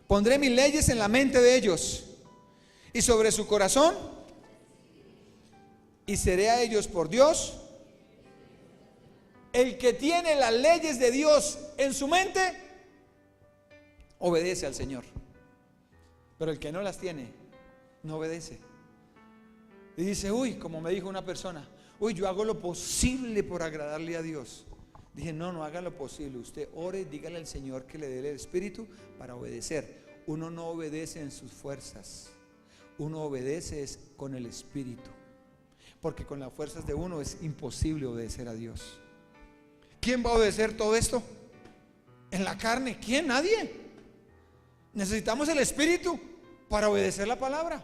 Pondré mis leyes en la mente de ellos y sobre su corazón, y seré a ellos por Dios. El que tiene las leyes de Dios en su mente obedece al Señor, pero el que no las tiene no obedece. Y dice, uy, como me dijo una persona, uy, yo hago lo posible por agradarle a Dios. Dije, no haga lo posible, usted ore, dígale al Señor que le dé el Espíritu para obedecer. Uno no obedece en sus fuerzas, uno obedece es con el Espíritu, porque con las fuerzas de uno es imposible obedecer a Dios. ¿Quién va a obedecer todo esto? En la carne, ¿quién? Nadie. Necesitamos el Espíritu para obedecer la palabra.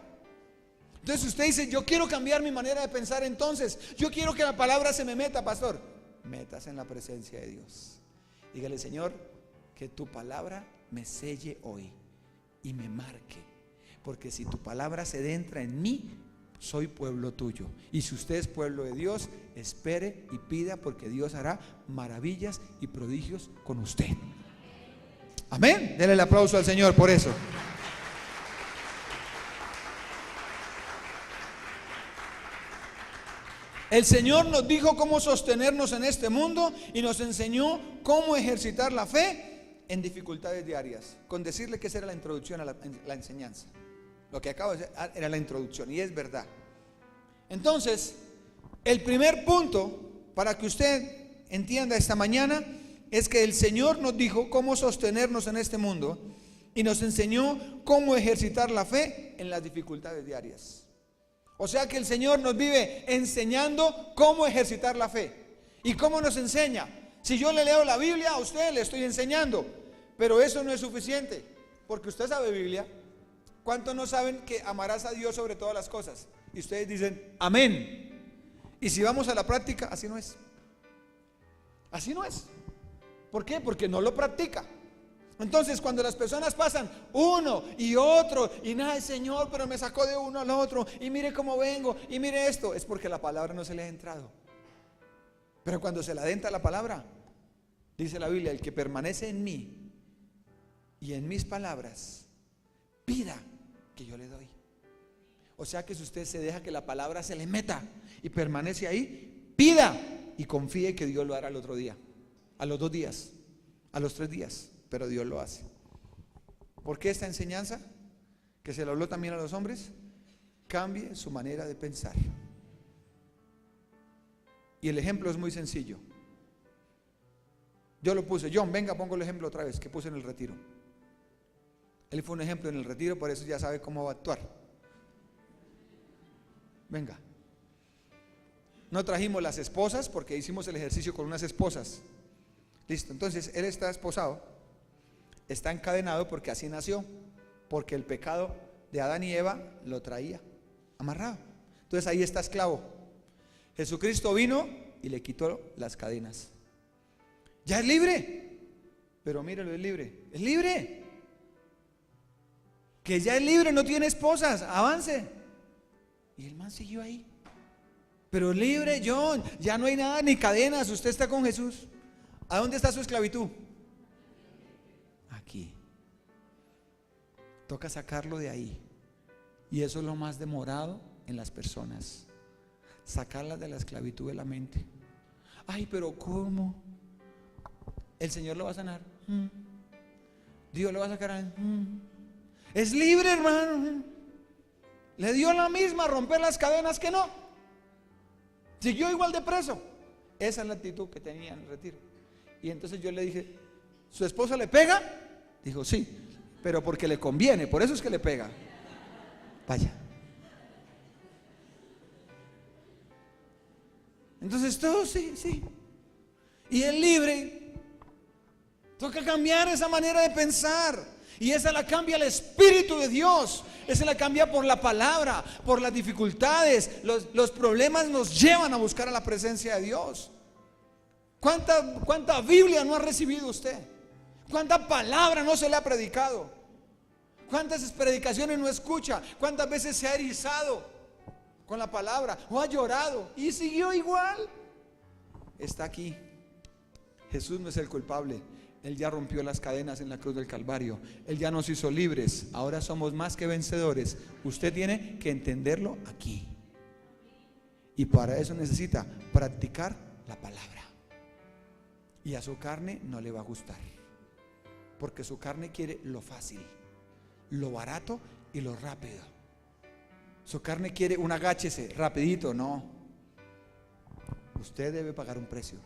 Entonces usted dice, yo quiero cambiar mi manera de pensar, entonces yo quiero que la palabra se me meta, pastor. Métase en la presencia de Dios. Dígale, Señor, que tu palabra me selle hoy y me marque, porque si tu palabra se adentra en mí, soy pueblo tuyo. Y si usted es pueblo de Dios, espere y pida, porque Dios hará maravillas y prodigios con usted. Amén. Denle el aplauso al Señor por eso. El Señor nos dijo cómo sostenernos en este mundo y nos enseñó cómo ejercitar la fe en dificultades diarias. Con decirle que esa era la introducción a la enseñanza. Lo que acabo de decir era la introducción, y es verdad. Entonces, el primer punto para que usted entienda esta mañana es que el Señor nos dijo cómo sostenernos en este mundo y nos enseñó cómo ejercitar la fe en las dificultades diarias. O sea que el Señor nos vive enseñando cómo ejercitar la fe. ¿Y cómo nos enseña? Si yo le leo la Biblia, a usted le estoy enseñando, pero eso no es suficiente, porque usted sabe Biblia. ¿Cuántos no saben que amarás a Dios sobre todas las cosas? Y ustedes dicen, amén. Y si vamos a la práctica, así no es. Así no es. ¿Por qué? Porque no lo practica. Entonces, cuando las personas pasan uno y otro, y nada, Señor, pero me sacó de uno al otro, y mire cómo vengo, y mire esto, es porque la palabra no se le ha entrado. Pero cuando se le adentra la palabra, dice la Biblia, el que permanece en mí y en mis palabras, pida que yo le doy. O sea que si usted se deja que la palabra se le meta y permanece ahí, pida y confíe que Dios lo hará al otro día, a los 2 días, a los 3 días. Pero Dios lo hace. ¿Por qué esta enseñanza? Que se le habló también a los hombres. Cambie su manera de pensar. Y el ejemplo es muy sencillo. Yo lo puse, John, venga, pongo el ejemplo otra vez que puse en el retiro. Él fue un ejemplo en el retiro, por eso ya sabe cómo va a actuar. Venga. No trajimos las esposas porque hicimos el ejercicio con unas esposas. Listo, entonces él está esposado. Está encadenado porque así nació, porque el pecado de Adán y Eva lo traía amarrado. Entonces ahí está esclavo. Jesucristo vino y le quitó las cadenas. Ya es libre. Pero míralo, es libre. Es libre. Que ya es libre, no tiene esposas. Avance. Y el man siguió ahí. Pero libre, John. Ya no hay nada, ni cadenas. Usted está con Jesús. ¿A dónde está su esclavitud? Aquí. Toca sacarlo de ahí. Y eso es lo más demorado en las personas. Sacarlas de la esclavitud de la mente. Ay, pero ¿cómo? El Señor lo va a sanar. Dios lo va a sacar. Es libre, hermano. Le dio la misma romper las cadenas que no. Siguió igual de preso. Esa es la actitud que tenía en el retiro. Y entonces yo le dije, ¿su esposa le pega? Dijo, sí, pero porque le conviene, por eso es que le pega. Vaya. Entonces todo sí. Y es libre. Toca cambiar esa manera de pensar. Y esa la cambia el Espíritu de Dios. Esa la cambia por la palabra, por las dificultades. Los problemas nos llevan a buscar a la presencia de Dios. ¿Cuánta Biblia no ha recibido usted? ¿Cuánta palabra no se le ha predicado? ¿Cuántas predicaciones no escucha? ¿Cuántas veces se ha erizado con la palabra o ha llorado y siguió igual? Está aquí. Jesús no es el culpable. Él ya rompió las cadenas en la cruz del Calvario. Él ya nos hizo libres. Ahora somos más que vencedores. Usted tiene que entenderlo aquí. Y para eso necesita practicar la palabra. Y a su carne no le va a gustar. Porque su carne quiere lo fácil, lo barato y lo rápido. Su carne quiere un agáchese rapidito. No. Usted debe pagar un precio.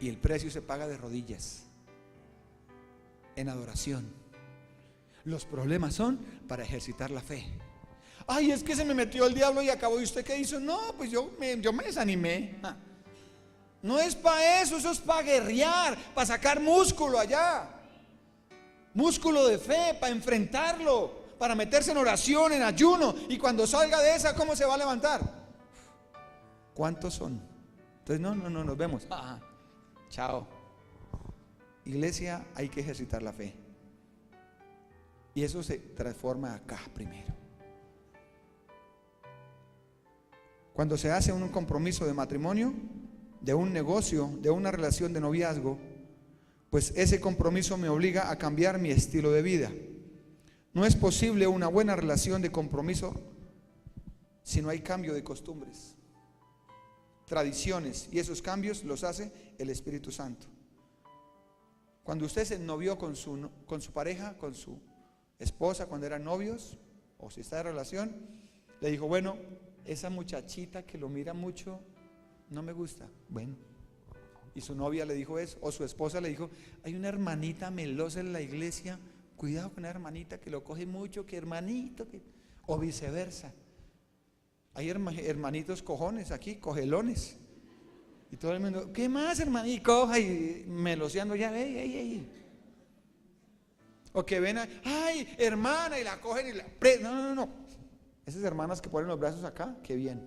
Y el precio se paga de rodillas, en adoración. Los problemas son para ejercitar la fe. Ay, es que se me metió el diablo y acabó. ¿Y usted qué hizo? No, pues yo me desanimé. No es para eso es para guerrear, para sacar músculo allá. Músculo de fe, para enfrentarlo, para meterse en oración, en ayuno. Y cuando salga de esa, ¿cómo se va a levantar? ¿Cuántos son? Entonces, no, nos vemos. Chao. Iglesia, hay que ejercitar la fe. Y eso se transforma acá primero. Cuando se hace un compromiso de matrimonio, de un negocio, de una relación de noviazgo, pues ese compromiso me obliga a cambiar mi estilo de vida. No es posible una buena relación de compromiso si no hay cambio de costumbres, tradiciones, y esos cambios los hace el Espíritu Santo. Cuando usted se novió con su pareja, con su esposa, cuando eran novios, o si está en relación, le dijo, bueno, esa muchachita que lo mira mucho, no me gusta. Bueno, y su novia le dijo eso, o su esposa le dijo, hay una hermanita melosa en la iglesia, cuidado con la hermanita que lo coge mucho, que hermanito, o viceversa. Hay hermanitos cojones aquí, cogelones. Y todo el mundo, ¿qué más, hermanito? Y coja y meloseando ya, ey. O que ven, ay, hermana, y la cogen y la... No. Esas hermanas que ponen los brazos acá, qué bien.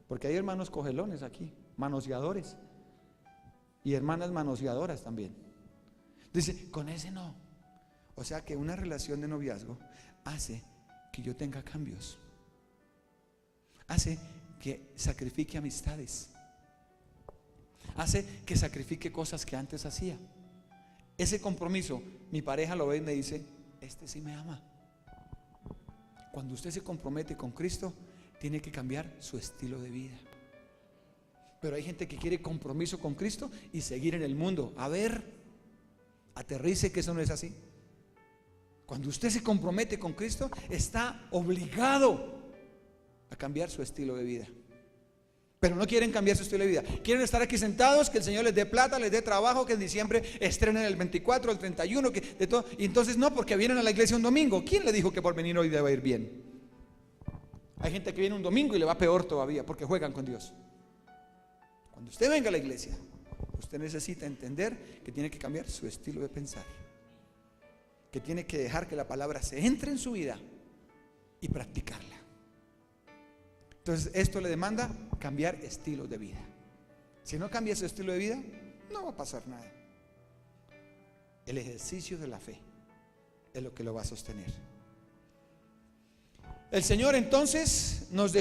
Porque hay hermanos cogelones aquí, manoseadores. Y hermanas manoseadoras también. Dice, con ese no. O sea que una relación de noviazgo hace que yo tenga cambios. Hace que sacrifique amistades. Hace que sacrifique cosas que antes hacía. Ese compromiso, mi pareja lo ve y me dice, este sí me ama. Cuando usted se compromete con Cristo, tiene que cambiar su estilo de vida. Pero hay gente que quiere compromiso con Cristo y seguir en el mundo. A ver, aterrice que eso no es así. Cuando usted se compromete con Cristo, está obligado a cambiar su estilo de vida. Pero no quieren cambiar su estilo de vida. Quieren estar aquí sentados, que el Señor les dé plata, les dé trabajo, que en diciembre estrenen el 24, el 31, que de todo. Y entonces no, porque vienen a la iglesia un domingo. ¿Quién le dijo que por venir hoy debe ir bien? Hay gente que viene un domingo y le va peor todavía, porque juegan con Dios. Cuando usted venga a la iglesia, usted necesita entender que tiene que cambiar su estilo de pensar, que tiene que dejar que la palabra se entre en su vida y practicarla. Entonces esto le demanda cambiar estilo de vida. Si no cambia ese estilo de vida, no va a pasar nada. El ejercicio de la fe es lo que lo va a sostener. El Señor entonces nos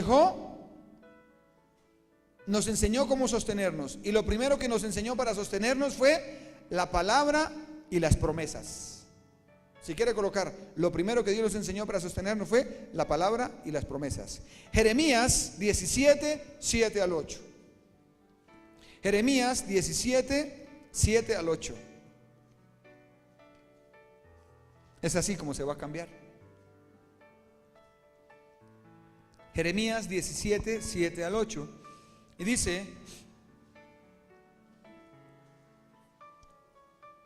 enseñó cómo sostenernos. Y lo primero que nos enseñó para sostenernos fue la palabra y las promesas. Si quiere colocar, lo primero que Dios nos enseñó para sostenernos fue la palabra y las promesas. Jeremías 17, 7 al 8. Jeremías 17, 7 al 8. Es así como se va a cambiar. Jeremías 17, 7 al 8. Y dice,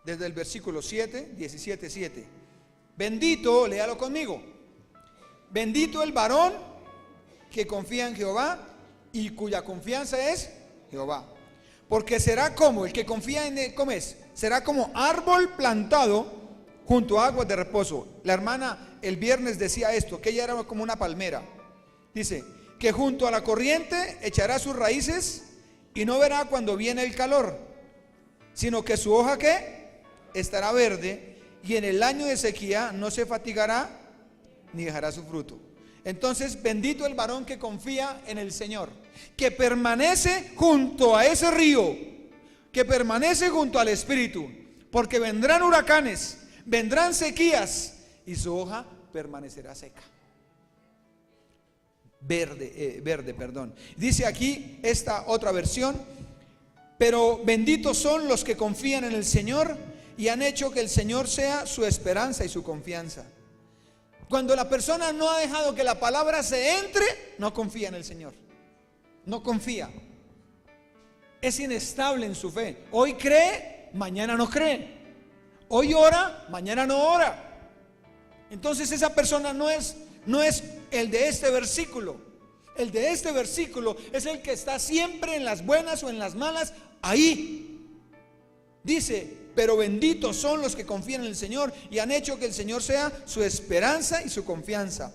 desde el versículo 7, 17, 7. Bendito, léalo conmigo. Bendito el varón que confía en Jehová y cuya confianza es Jehová. Porque será como el que confía en él, ¿cómo es? Será como árbol plantado junto a aguas de reposo. La hermana el viernes decía esto, que ella era como una palmera. Dice, que junto a la corriente echará sus raíces y no verá cuando viene el calor, sino que su hoja, ¿qué? Estará verde, y en el año de sequía no se fatigará ni dejará su fruto. Entonces, bendito el varón que confía en el Señor, que permanece junto a ese río, que permanece junto al Espíritu, porque vendrán huracanes, vendrán sequías, y su hoja permanecerá seca. Verde. Dice aquí esta otra versión, pero benditos son los que confían en el Señor y han hecho que el Señor sea su esperanza y su confianza. Cuando la persona no ha dejado que la palabra se entre, no confía en el Señor. No confía. Es inestable en su fe. Hoy cree, mañana no cree. Hoy ora, mañana no ora. Entonces esa persona no es el de este versículo. El de este versículo es el que está siempre en las buenas o en las malas, ahí. Dice, pero benditos son los que confían en el Señor y han hecho que el Señor sea su esperanza y su confianza.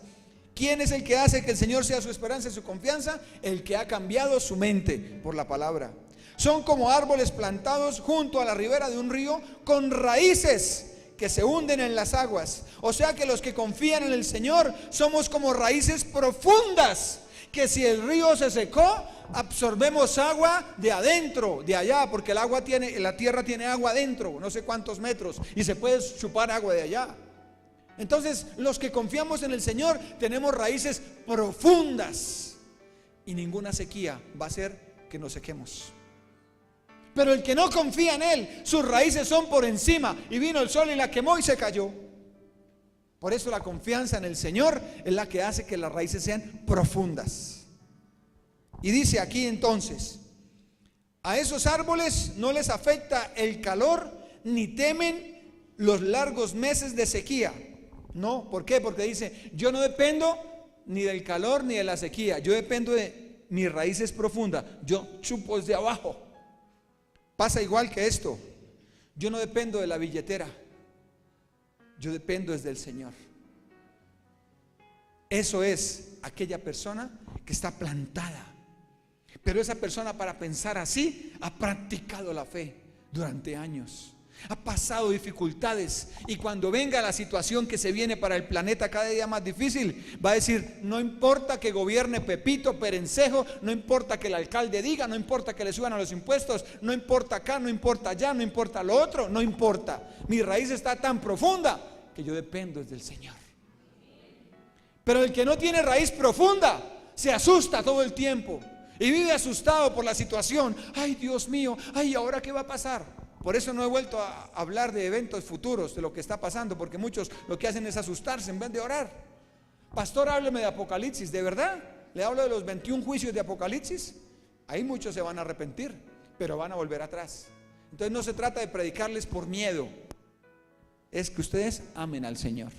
¿Quién es el que hace que el Señor sea su esperanza y su confianza? El que ha cambiado su mente por la palabra. Son como árboles plantados junto a la ribera de un río, con raíces que se hunden en las aguas. O sea que los que confían en el Señor somos como raíces profundas, que si el río se secó, absorbemos agua de adentro, de allá, porque la tierra tiene agua adentro, no sé cuántos metros, y se puede chupar agua de allá. Entonces, los que confiamos en el Señor tenemos raíces profundas, y ninguna sequía va a hacer que nos sequemos. Pero el que no confía en Él, sus raíces son por encima, y vino el sol y la quemó y se cayó. Por eso la confianza en el Señor es la que hace que las raíces sean profundas. Y dice aquí entonces, a esos árboles no les afecta el calor, ni temen los largos meses de sequía. No, ¿por qué? Porque dice, yo no dependo ni del calor ni de la sequía, yo dependo de mis raíces profundas, yo chupo desde abajo. Pasa igual que esto, yo no dependo de la billetera, yo dependo desde el Señor. Eso es aquella persona que está plantada. Pero esa persona, para pensar así, ha practicado la fe durante años, ha pasado dificultades, y cuando venga la situación que se viene para el planeta cada día más difícil, va a decir, no importa que gobierne Pepito Perencejo, no importa que el alcalde diga, no importa que le suban a los impuestos, no importa acá, no importa allá, no importa lo otro, no importa, mi raíz está tan profunda que yo dependo del Señor. Pero el que no tiene raíz profunda se asusta todo el tiempo y vive asustado por la situación. Ay, Dios mío, ay, ¿ahora qué va a pasar? Por eso no he vuelto a hablar de eventos futuros, de lo que está pasando, porque muchos lo que hacen es asustarse en vez de orar. Pastor, hábleme de Apocalipsis. ¿De verdad? ¿Le hablo de los 21 juicios de Apocalipsis? Ahí muchos se van a arrepentir, pero van a volver atrás. Entonces no se trata de predicarles por miedo, es que ustedes amen al Señor.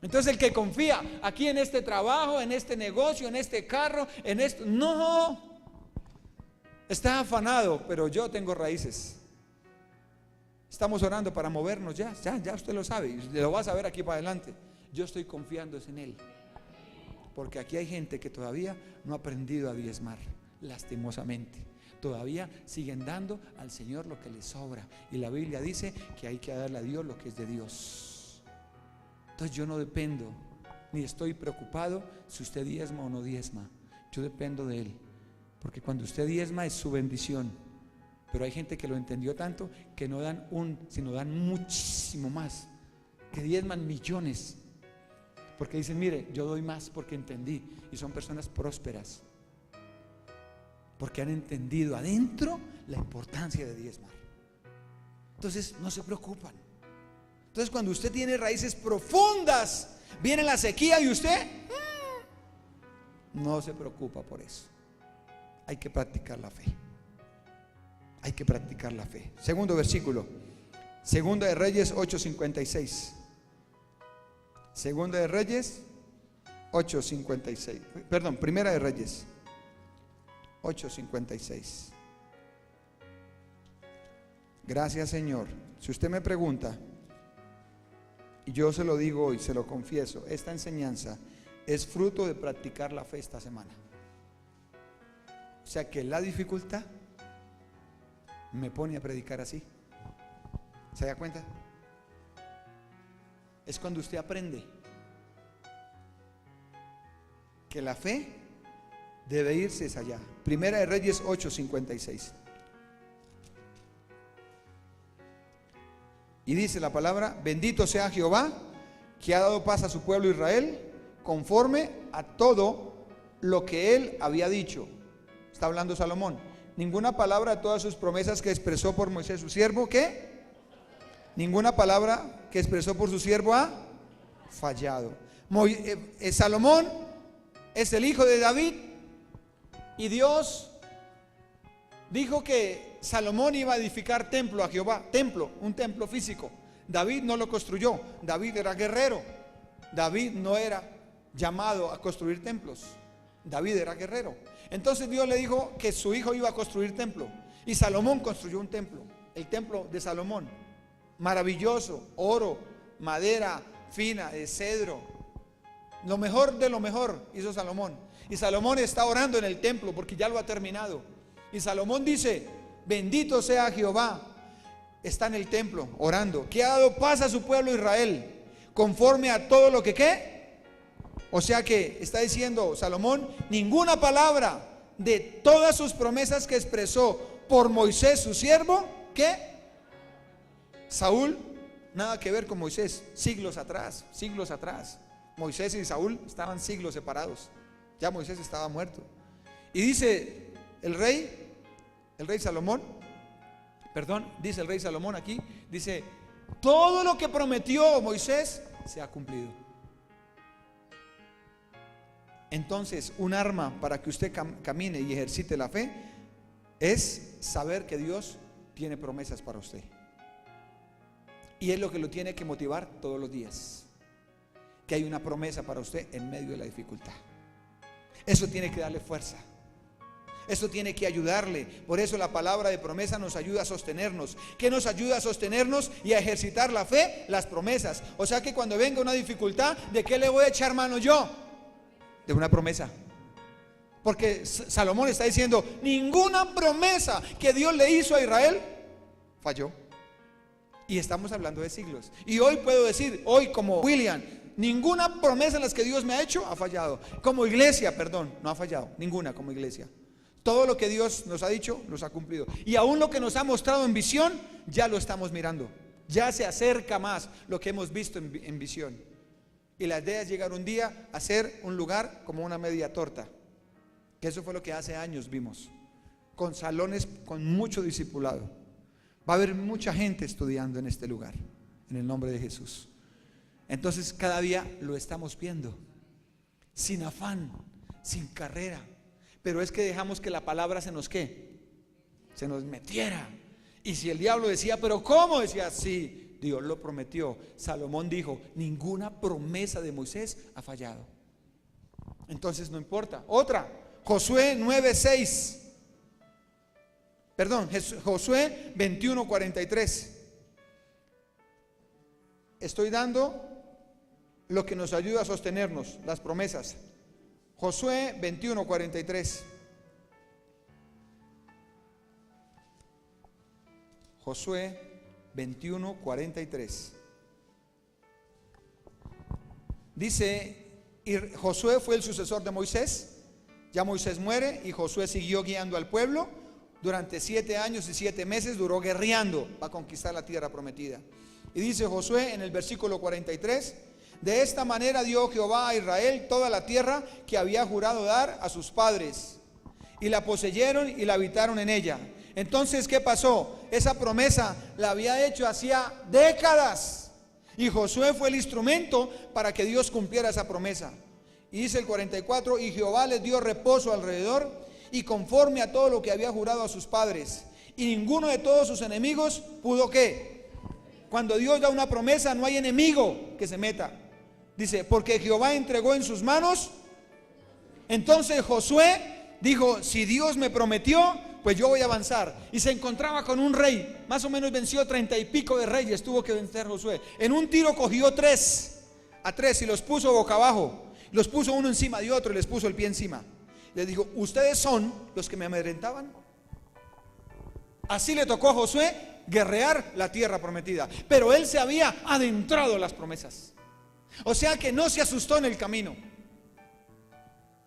Entonces el que confía aquí en este trabajo, en este negocio, en este carro, en esto, no, está afanado, pero yo tengo raíces. Estamos orando para movernos ya usted lo sabe, y lo va a saber aquí para adelante. Yo estoy confiando en Él. Porque aquí hay gente que todavía no ha aprendido a diezmar, lastimosamente. Todavía siguen dando al Señor lo que les sobra. Y la Biblia dice que hay que darle a Dios lo que es de Dios. Entonces yo no dependo, ni estoy preocupado si usted diezma o no diezma. Yo dependo de Él. Porque cuando usted diezma es su bendición. Pero hay gente que lo entendió tanto que no dan sino dan muchísimo más. Que diezman millones. Porque dicen, mire, yo doy más porque entendí. Y son personas prósperas. Porque han entendido adentro la importancia de diezmar. Entonces no se preocupan. Entonces cuando usted tiene raíces profundas, viene la sequía y usted no se preocupa por eso. Hay que practicar la fe. Hay que practicar la fe. Segundo versículo, Segunda de Reyes 8:56. Segunda de Reyes 8:56. Perdón, Primera de Reyes 8:56. Gracias, Señor. Si usted me pregunta, y yo se lo digo hoy, se lo confieso, esta enseñanza es fruto de practicar la fe esta semana. O sea que la dificultad me pone a predicar así. ¿Se da cuenta? Es cuando usted aprende que la fe debe irse allá. Primera de Reyes 8:56. Y dice la palabra: bendito sea Jehová, que ha dado paz a su pueblo Israel, conforme a todo lo que él había dicho. Está hablando Salomón. Ninguna palabra de todas sus promesas que expresó por Moisés su siervo, ¿qué? Ninguna palabra que expresó por su siervo ha fallado. Salomón es el hijo de David, y Dios dijo que Salomón iba a edificar templo a Jehová, un templo físico. David no lo construyó. David era guerrero. David no era llamado a construir templos. David era guerrero. Entonces Dios le dijo que su hijo iba a construir templo, y Salomón construyó un templo, el templo de Salomón, maravilloso, oro, madera fina, de cedro, lo mejor de lo mejor hizo Salomón. Y Salomón está orando en el templo porque ya lo ha terminado. Y Salomón dice: bendito sea Jehová, está en el templo orando, que ha dado paz a su pueblo Israel, conforme a todo lo que ¿qué? O sea que está diciendo Salomón, ninguna palabra de todas sus promesas que expresó por Moisés su siervo, ¿qué? Saúl, nada que ver con Moisés, siglos atrás. Moisés y Saúl estaban siglos separados. Ya Moisés estaba muerto. Y dice el rey Salomón, dice el rey Salomón aquí, dice: todo lo que prometió Moisés se ha cumplido. Entonces, un arma para que usted camine y ejercite la fe es saber que Dios tiene promesas para usted. Y es lo que lo tiene que motivar todos los días, que hay una promesa para usted en medio de la dificultad. Eso tiene que darle fuerza. Eso tiene que ayudarle. Por eso la palabra de promesa nos ayuda a sostenernos. ¿Qué nos ayuda a sostenernos y a ejercitar la fe? Las promesas. O sea que cuando venga una dificultad, ¿de qué le voy a echar mano yo? De una promesa. Porque Salomón está diciendo: ninguna promesa que Dios le hizo a Israel falló. Y estamos hablando de siglos. Y hoy puedo decir, hoy como William, ninguna promesa en las que Dios me ha hecho ha fallado. Como iglesia, no ha fallado, ninguna como iglesia. Todo lo que Dios nos ha dicho, nos ha cumplido. Y aún lo que nos ha mostrado en visión, ya lo estamos mirando. Ya se acerca más lo que hemos visto en visión. Y la idea es llegar un día a ser un lugar como una media torta. Que eso fue lo que hace años vimos. Con salones con mucho discipulado. Va a haber mucha gente estudiando en este lugar, en el nombre de Jesús. Entonces cada día lo estamos viendo, sin afán, sin carrera. Pero es que dejamos que la palabra se nos metiera. Y si el diablo decía, pero ¿cómo? Decía, sí, Dios lo prometió. Salomón dijo, ninguna promesa de Moisés ha fallado. Entonces no importa. Otra, Josué 9:6. Perdón, Josué 21:43. Estoy dando lo que nos ayuda a sostenernos, las promesas. Josué 21:43. Josué 21:43. Dice, y Josué fue el sucesor de Moisés. Ya Moisés muere y Josué siguió guiando al pueblo. Durante 7 años y 7 meses duró guerreando para conquistar la tierra prometida. Y dice Josué en el versículo 43: de esta manera dio Jehová a Israel toda la tierra que había jurado dar a sus padres, y la poseyeron y la habitaron en ella. Entonces, ¿qué pasó? Esa promesa la había hecho hacía décadas, y Josué fue el instrumento para que Dios cumpliera esa promesa. Y dice el 44: y Jehová les dio reposo alrededor, y conforme a todo lo que había jurado a sus padres, y ninguno de todos sus enemigos pudo, ¿qué? Cuando Dios da una promesa, no hay enemigo que se meta. Dice, porque Jehová entregó en sus manos. Entonces Josué dijo, si Dios me prometió, pues yo voy a avanzar. Y se encontraba con un rey, más o menos venció 30 y pico de reyes, tuvo que vencer Josué. En un tiro cogió a tres y los puso boca abajo, los puso uno encima de otro y les puso el pie encima. Les dijo, ustedes son los que me amedrentaban. Así le tocó a Josué guerrear la tierra prometida, pero él se había adentrado en las promesas. O sea que no se asustó en el camino.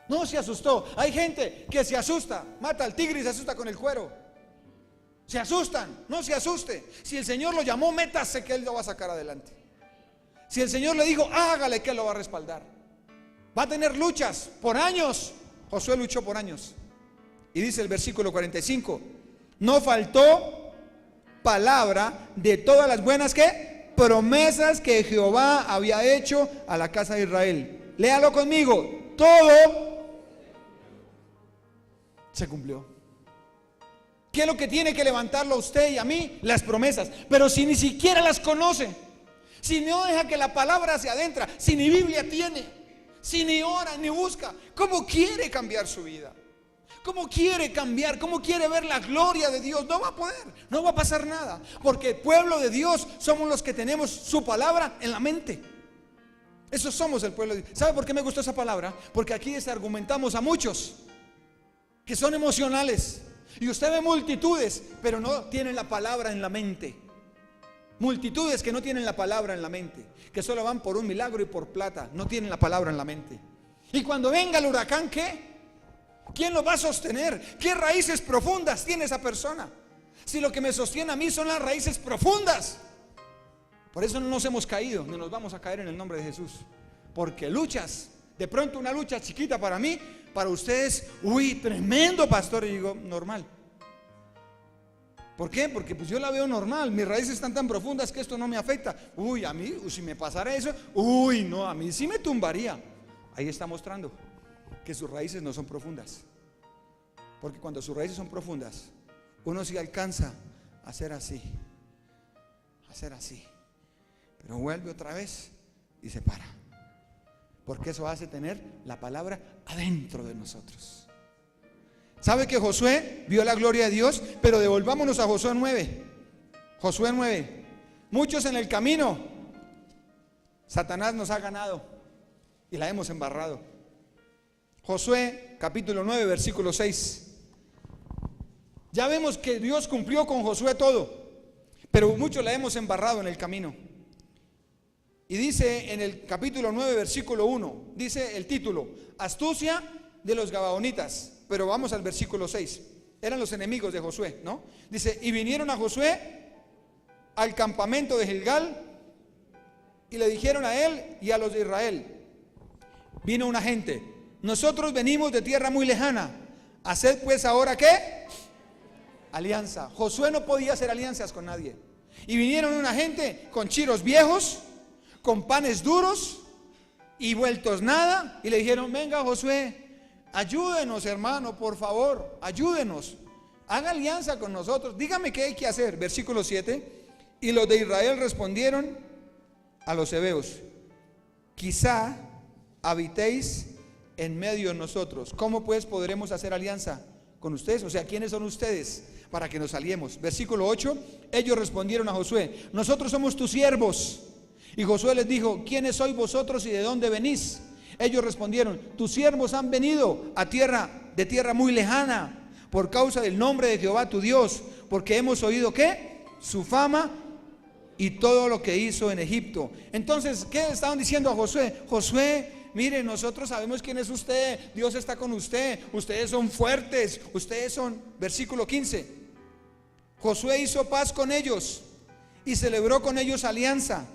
No se asustó. Hay gente que se asusta, mata al tigre y se asusta con el cuero. Se asustan, no se asuste. Si el Señor lo llamó, métase que Él lo va a sacar adelante. Si el Señor le dijo, hágale, que Él lo va a respaldar. Va a tener luchas por años. Josué luchó por años. Y dice el versículo 45, no faltó palabra de todas las buenas que promesas que Jehová había hecho a la casa de Israel. Léalo conmigo. Todo se cumplió. ¿Qué es lo que tiene que levantarlo a usted y a mí? Las promesas. Pero si ni siquiera las conoce, si no deja que la palabra se adentra, si ni Biblia tiene, si ni ora ni busca, ¿cómo quiere cambiar su vida? ¿Cómo quiere cambiar? ¿Cómo quiere ver la gloria de Dios? No va a poder, no va a pasar nada, porque el pueblo de Dios somos los que tenemos su palabra en la mente. Eso somos el pueblo de Dios. ¿Sabe por qué me gustó esa palabra? Porque aquí desargumentamos a muchos que son emocionales, y usted ve multitudes, pero no tienen la palabra en la mente. Multitudes que no tienen la palabra en la mente, que solo van por un milagro y por plata, no tienen la palabra en la mente. Y cuando venga el huracán, ¿qué? ¿Quién lo va a sostener? ¿Qué raíces profundas tiene esa persona? Si lo que me sostiene a mí son las raíces profundas. Por eso no nos hemos caído, ni nos vamos a caer en el nombre de Jesús. Porque luchas, de pronto una lucha chiquita para mí, para ustedes, uy, tremendo, pastor. Y digo, normal. ¿Por qué? Porque pues yo la veo normal, mis raíces están tan profundas que esto no me afecta. Uy, a mí, si me pasara eso, uy, no, a mí sí me tumbaría. Ahí está mostrando que sus raíces no son profundas. Porque cuando sus raíces son profundas, uno sí alcanza a hacer así, pero vuelve otra vez y se para. Porque eso hace tener la palabra adentro de nosotros. ¿Sabe que Josué vio la gloria de Dios? Pero devolvámonos a Josué 9. Josué 9. Muchos en el camino, Satanás nos ha ganado y la hemos embarrado. Josué capítulo 9, versículo 6. Ya vemos que Dios cumplió con Josué todo, pero muchos la hemos embarrado en el camino. Y dice en el capítulo 9, versículo 1, dice el título, astucia de los gabaonitas. Pero vamos al versículo 6. Eran los enemigos de Josué, ¿no? Dice, y vinieron a Josué al campamento de Gilgal y le dijeron a él y a los de Israel, vino una gente, nosotros venimos de tierra muy lejana, haced pues ahora ¿qué? Alianza. Josué no podía hacer alianzas con nadie. Y vinieron una gente con chiros viejos, con panes duros y vueltos nada, y le dijeron, venga Josué, ayúdenos hermano, por favor, ayúdenos, haga alianza con nosotros, dígame qué hay que hacer. Versículo 7, y los de Israel respondieron a los hebeos, quizá habitéis en medio de nosotros, ¿cómo pues podremos hacer alianza con ustedes? O sea, ¿quiénes son ustedes para que nos aliemos? Versículo 8, ellos respondieron a Josué, nosotros somos tus siervos. Y Josué les dijo, ¿quiénes sois vosotros y de dónde venís? Ellos respondieron: tus siervos han venido de tierra muy lejana, por causa del nombre de Jehová tu Dios, porque hemos oído ¿qué? Su fama y todo lo que hizo en Egipto. Entonces, ¿qué estaban diciendo a Josué? Josué, mire, nosotros sabemos quién es usted, Dios está con usted, ustedes son fuertes, ustedes son, versículo 15. Josué hizo paz con ellos y celebró con ellos alianza,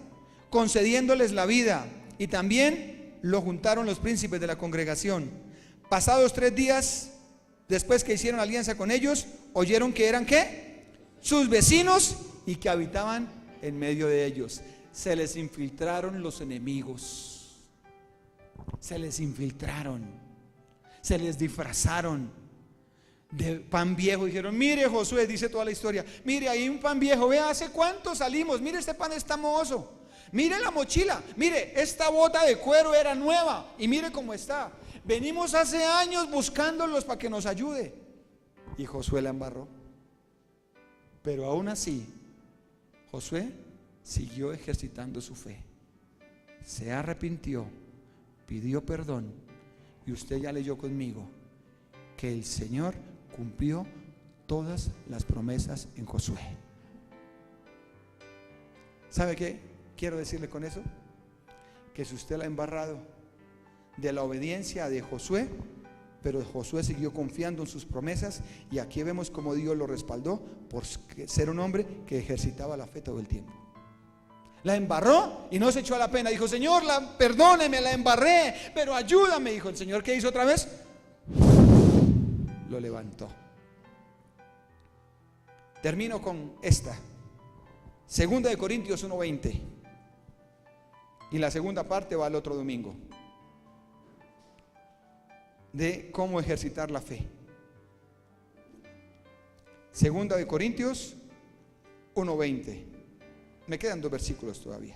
concediéndoles la vida, y también lo juntaron los príncipes de la congregación. Pasados 3 días después que hicieron alianza con ellos, oyeron que eran ¿qué? Sus vecinos, y que habitaban en medio de ellos. Se les infiltraron los enemigos, se les infiltraron, se les disfrazaron de pan viejo. Dijeron: mire, Josué, dice toda la historia, mire, hay un pan viejo, vea hace cuánto salimos, mire, este pan está mohoso, mire la mochila, mire, esta bota de cuero era nueva y mire cómo está, venimos hace años buscándolos para que nos ayude. Y Josué la embarró. Pero aún así Josué siguió ejercitando su fe, se arrepintió, pidió perdón, y usted ya leyó conmigo que el Señor cumplió todas las promesas en Josué. ¿Sabe qué quiero decirle con eso? Que si usted la ha embarrado, de la obediencia de Josué, pero Josué siguió confiando en sus promesas, y aquí vemos cómo Dios lo respaldó por ser un hombre que ejercitaba la fe todo el tiempo. La embarró y no se echó a la pena. Dijo: Señor, perdóneme, la embarré, pero ayúdame. Dijo el Señor, ¿qué hizo otra vez? Lo levantó. Termino con esta, 2 Corintios 1:20, y la segunda parte va al otro domingo, de cómo ejercitar la fe. 2 Corintios 1:20. Me quedan 2 versículos todavía.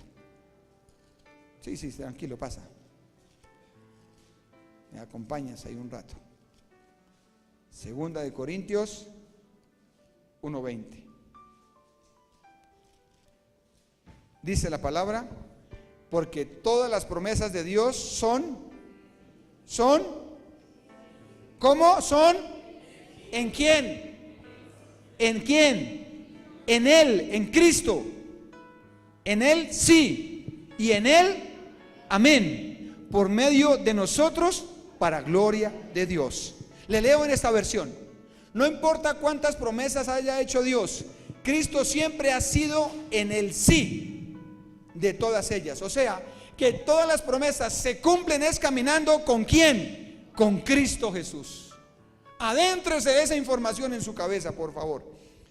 Sí, tranquilo, pasa. Me acompañas ahí un rato. 2 Corintios 1:20. Dice la palabra: porque todas las promesas de Dios son ¿cómo son? ¿En quién? ¿En quién? En Él, en Cristo. En Él sí, y en Él amén, por medio de nosotros, para gloria de Dios. Le leo en esta versión: no importa cuántas promesas haya hecho Dios, Cristo siempre ha sido en el sí de todas ellas. O sea, que todas las promesas se cumplen es caminando ¿con quién? Con Cristo Jesús. Adéntrese de esa información en su cabeza, por favor.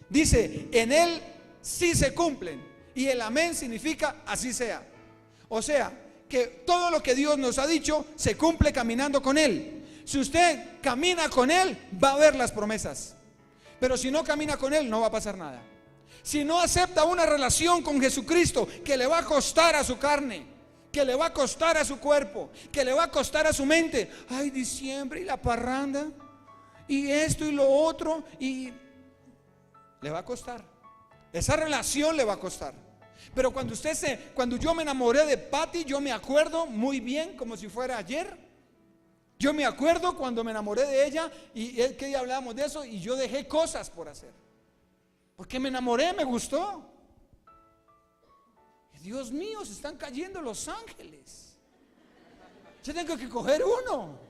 Dice: en Él sí se cumplen, y el amén significa así sea. O sea, que todo lo que Dios nos ha dicho se cumple caminando con Él. Si usted camina con Él, va a ver las promesas. Pero si no camina con Él, no va a pasar nada. Si no acepta una relación con Jesucristo, que le va a costar a su carne, que le va a costar a su cuerpo, que le va a costar a su mente. Ay, diciembre y la parranda, y esto y lo otro, y le va a costar. Esa relación le va a costar. Pero cuando yo me enamoré de Patty, yo me acuerdo muy bien, como si fuera ayer. Yo me acuerdo cuando me enamoré de ella, y que día hablábamos de eso, y yo dejé cosas por hacer, porque me enamoré, me gustó. Dios mío, se están cayendo los ángeles. Yo tengo que coger uno.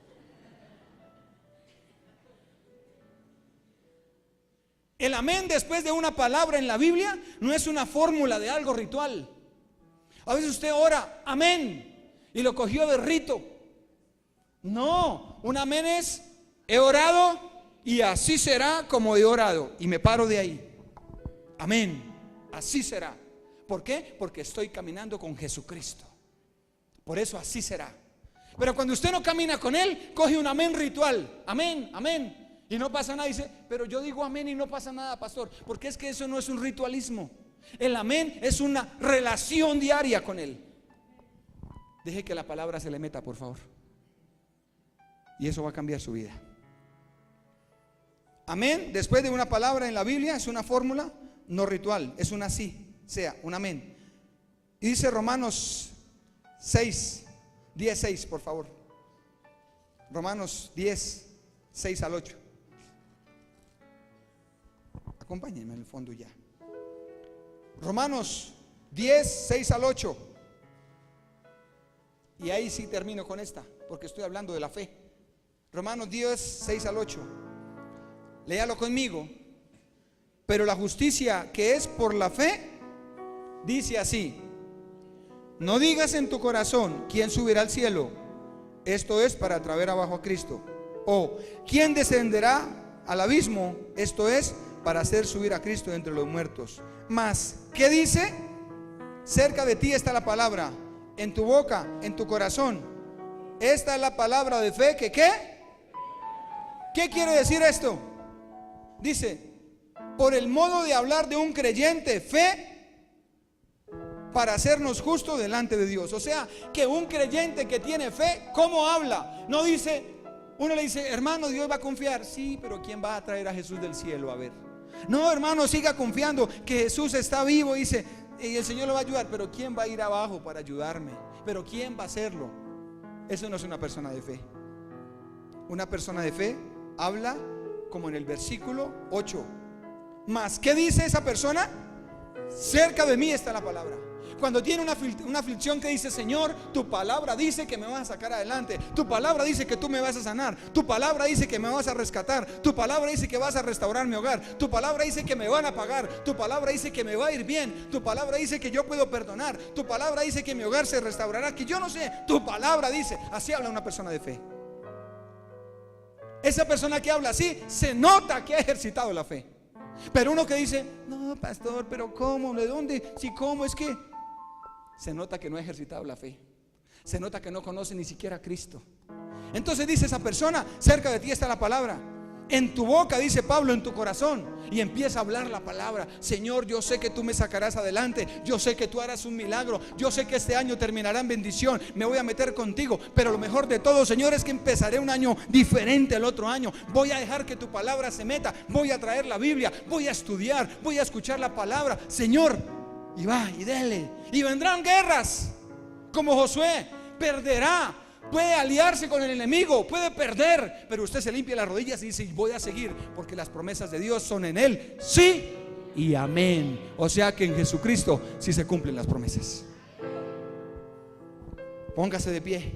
El amén después de una palabra en la Biblia no es una fórmula de algo ritual. A veces usted ora amén y lo cogió de rito. No, un amén es: he orado y así será como he orado, y me paro de ahí. Amén, así será. ¿Por qué? Porque estoy caminando con Jesucristo. Por eso así será. Pero cuando usted no camina con Él, coge un amén ritual. Amén, amén, y no pasa nada. Dice: pero yo digo amén y no pasa nada, pastor. Porque es que eso no es un ritualismo. El amén es una relación diaria con Él. Deje que la palabra se le meta, por favor, y eso va a cambiar su vida. Amén después de una palabra en la Biblia es una fórmula no ritual, es un así sea, un amén. Y dice Romanos 6:16, por favor. Romanos 10, 6 al 8. Acompáñenme en el fondo ya. Romanos 10, 6 al 8. Y ahí sí termino con esta, porque estoy hablando de la fe. Romanos 10, 6 al 8. Léalo conmigo. Pero la justicia que es por la fe dice así: no digas en tu corazón, ¿quién subirá al cielo? Esto es para traer abajo a Cristo. O ¿quién descenderá al abismo? Esto es para hacer subir a Cristo entre los muertos. Mas, ¿qué dice? Cerca de ti está la palabra, en tu boca, en tu corazón. Esta es la palabra de fe que ¿qué? ¿Qué quiere decir esto? Dice, por el modo de hablar de un creyente, fe para hacernos justos delante de Dios. O sea, que un creyente que tiene fe, ¿cómo habla? No dice, uno le dice, hermano, Dios va a confiar. Sí, pero ¿quién va a traer a Jesús del cielo? A ver. No, hermano, siga confiando que Jesús está vivo, dice, y el Señor lo va a ayudar. Pero ¿quién va a ir abajo para ayudarme? Pero ¿quién va a hacerlo? Eso no es una persona de fe. Una persona de fe habla como en el versículo 8. Mas, ¿qué dice esa persona? Cerca de mí está la palabra. Cuando tiene una aflicción que dice, Señor, tu palabra dice que me vas a sacar adelante. Tu palabra dice que tú me vas a sanar. Tu palabra dice que me vas a rescatar. Tu palabra dice que vas a restaurar mi hogar. Tu palabra dice que me van a pagar. Tu palabra dice que me va a ir bien. Tu palabra dice que yo puedo perdonar. Tu palabra dice que mi hogar se restaurará. Que yo no sé, tu palabra dice. Así habla una persona de fe. Esa persona que habla así, se nota que ha ejercitado la fe. Pero uno que dice, no, pastor, pero ¿cómo? ¿De dónde? Si cómo, es que se nota que no ha ejercitado la fe. Se nota que no conoce ni siquiera a Cristo. Entonces dice esa persona, cerca de ti está la palabra, en tu boca, dice Pablo, en tu corazón. Y empieza a hablar la palabra. Señor, yo sé que tú me sacarás adelante. Yo sé que tú harás un milagro. Yo sé que este año terminará en bendición. Me voy a meter contigo. Pero lo mejor de todo, Señor, es que empezaré un año diferente el otro año. Voy a dejar que tu palabra se meta. Voy a traer la Biblia. Voy a estudiar. Voy a escuchar la palabra. Señor, y va, y dele. Y vendrán guerras. Como Josué, perderá. Puede aliarse con el enemigo, puede perder, pero usted se limpia las rodillas y dice, voy a seguir, porque las promesas de Dios son en Él, sí y amén. O sea que en Jesucristo sí se cumplen las promesas. Póngase de pie.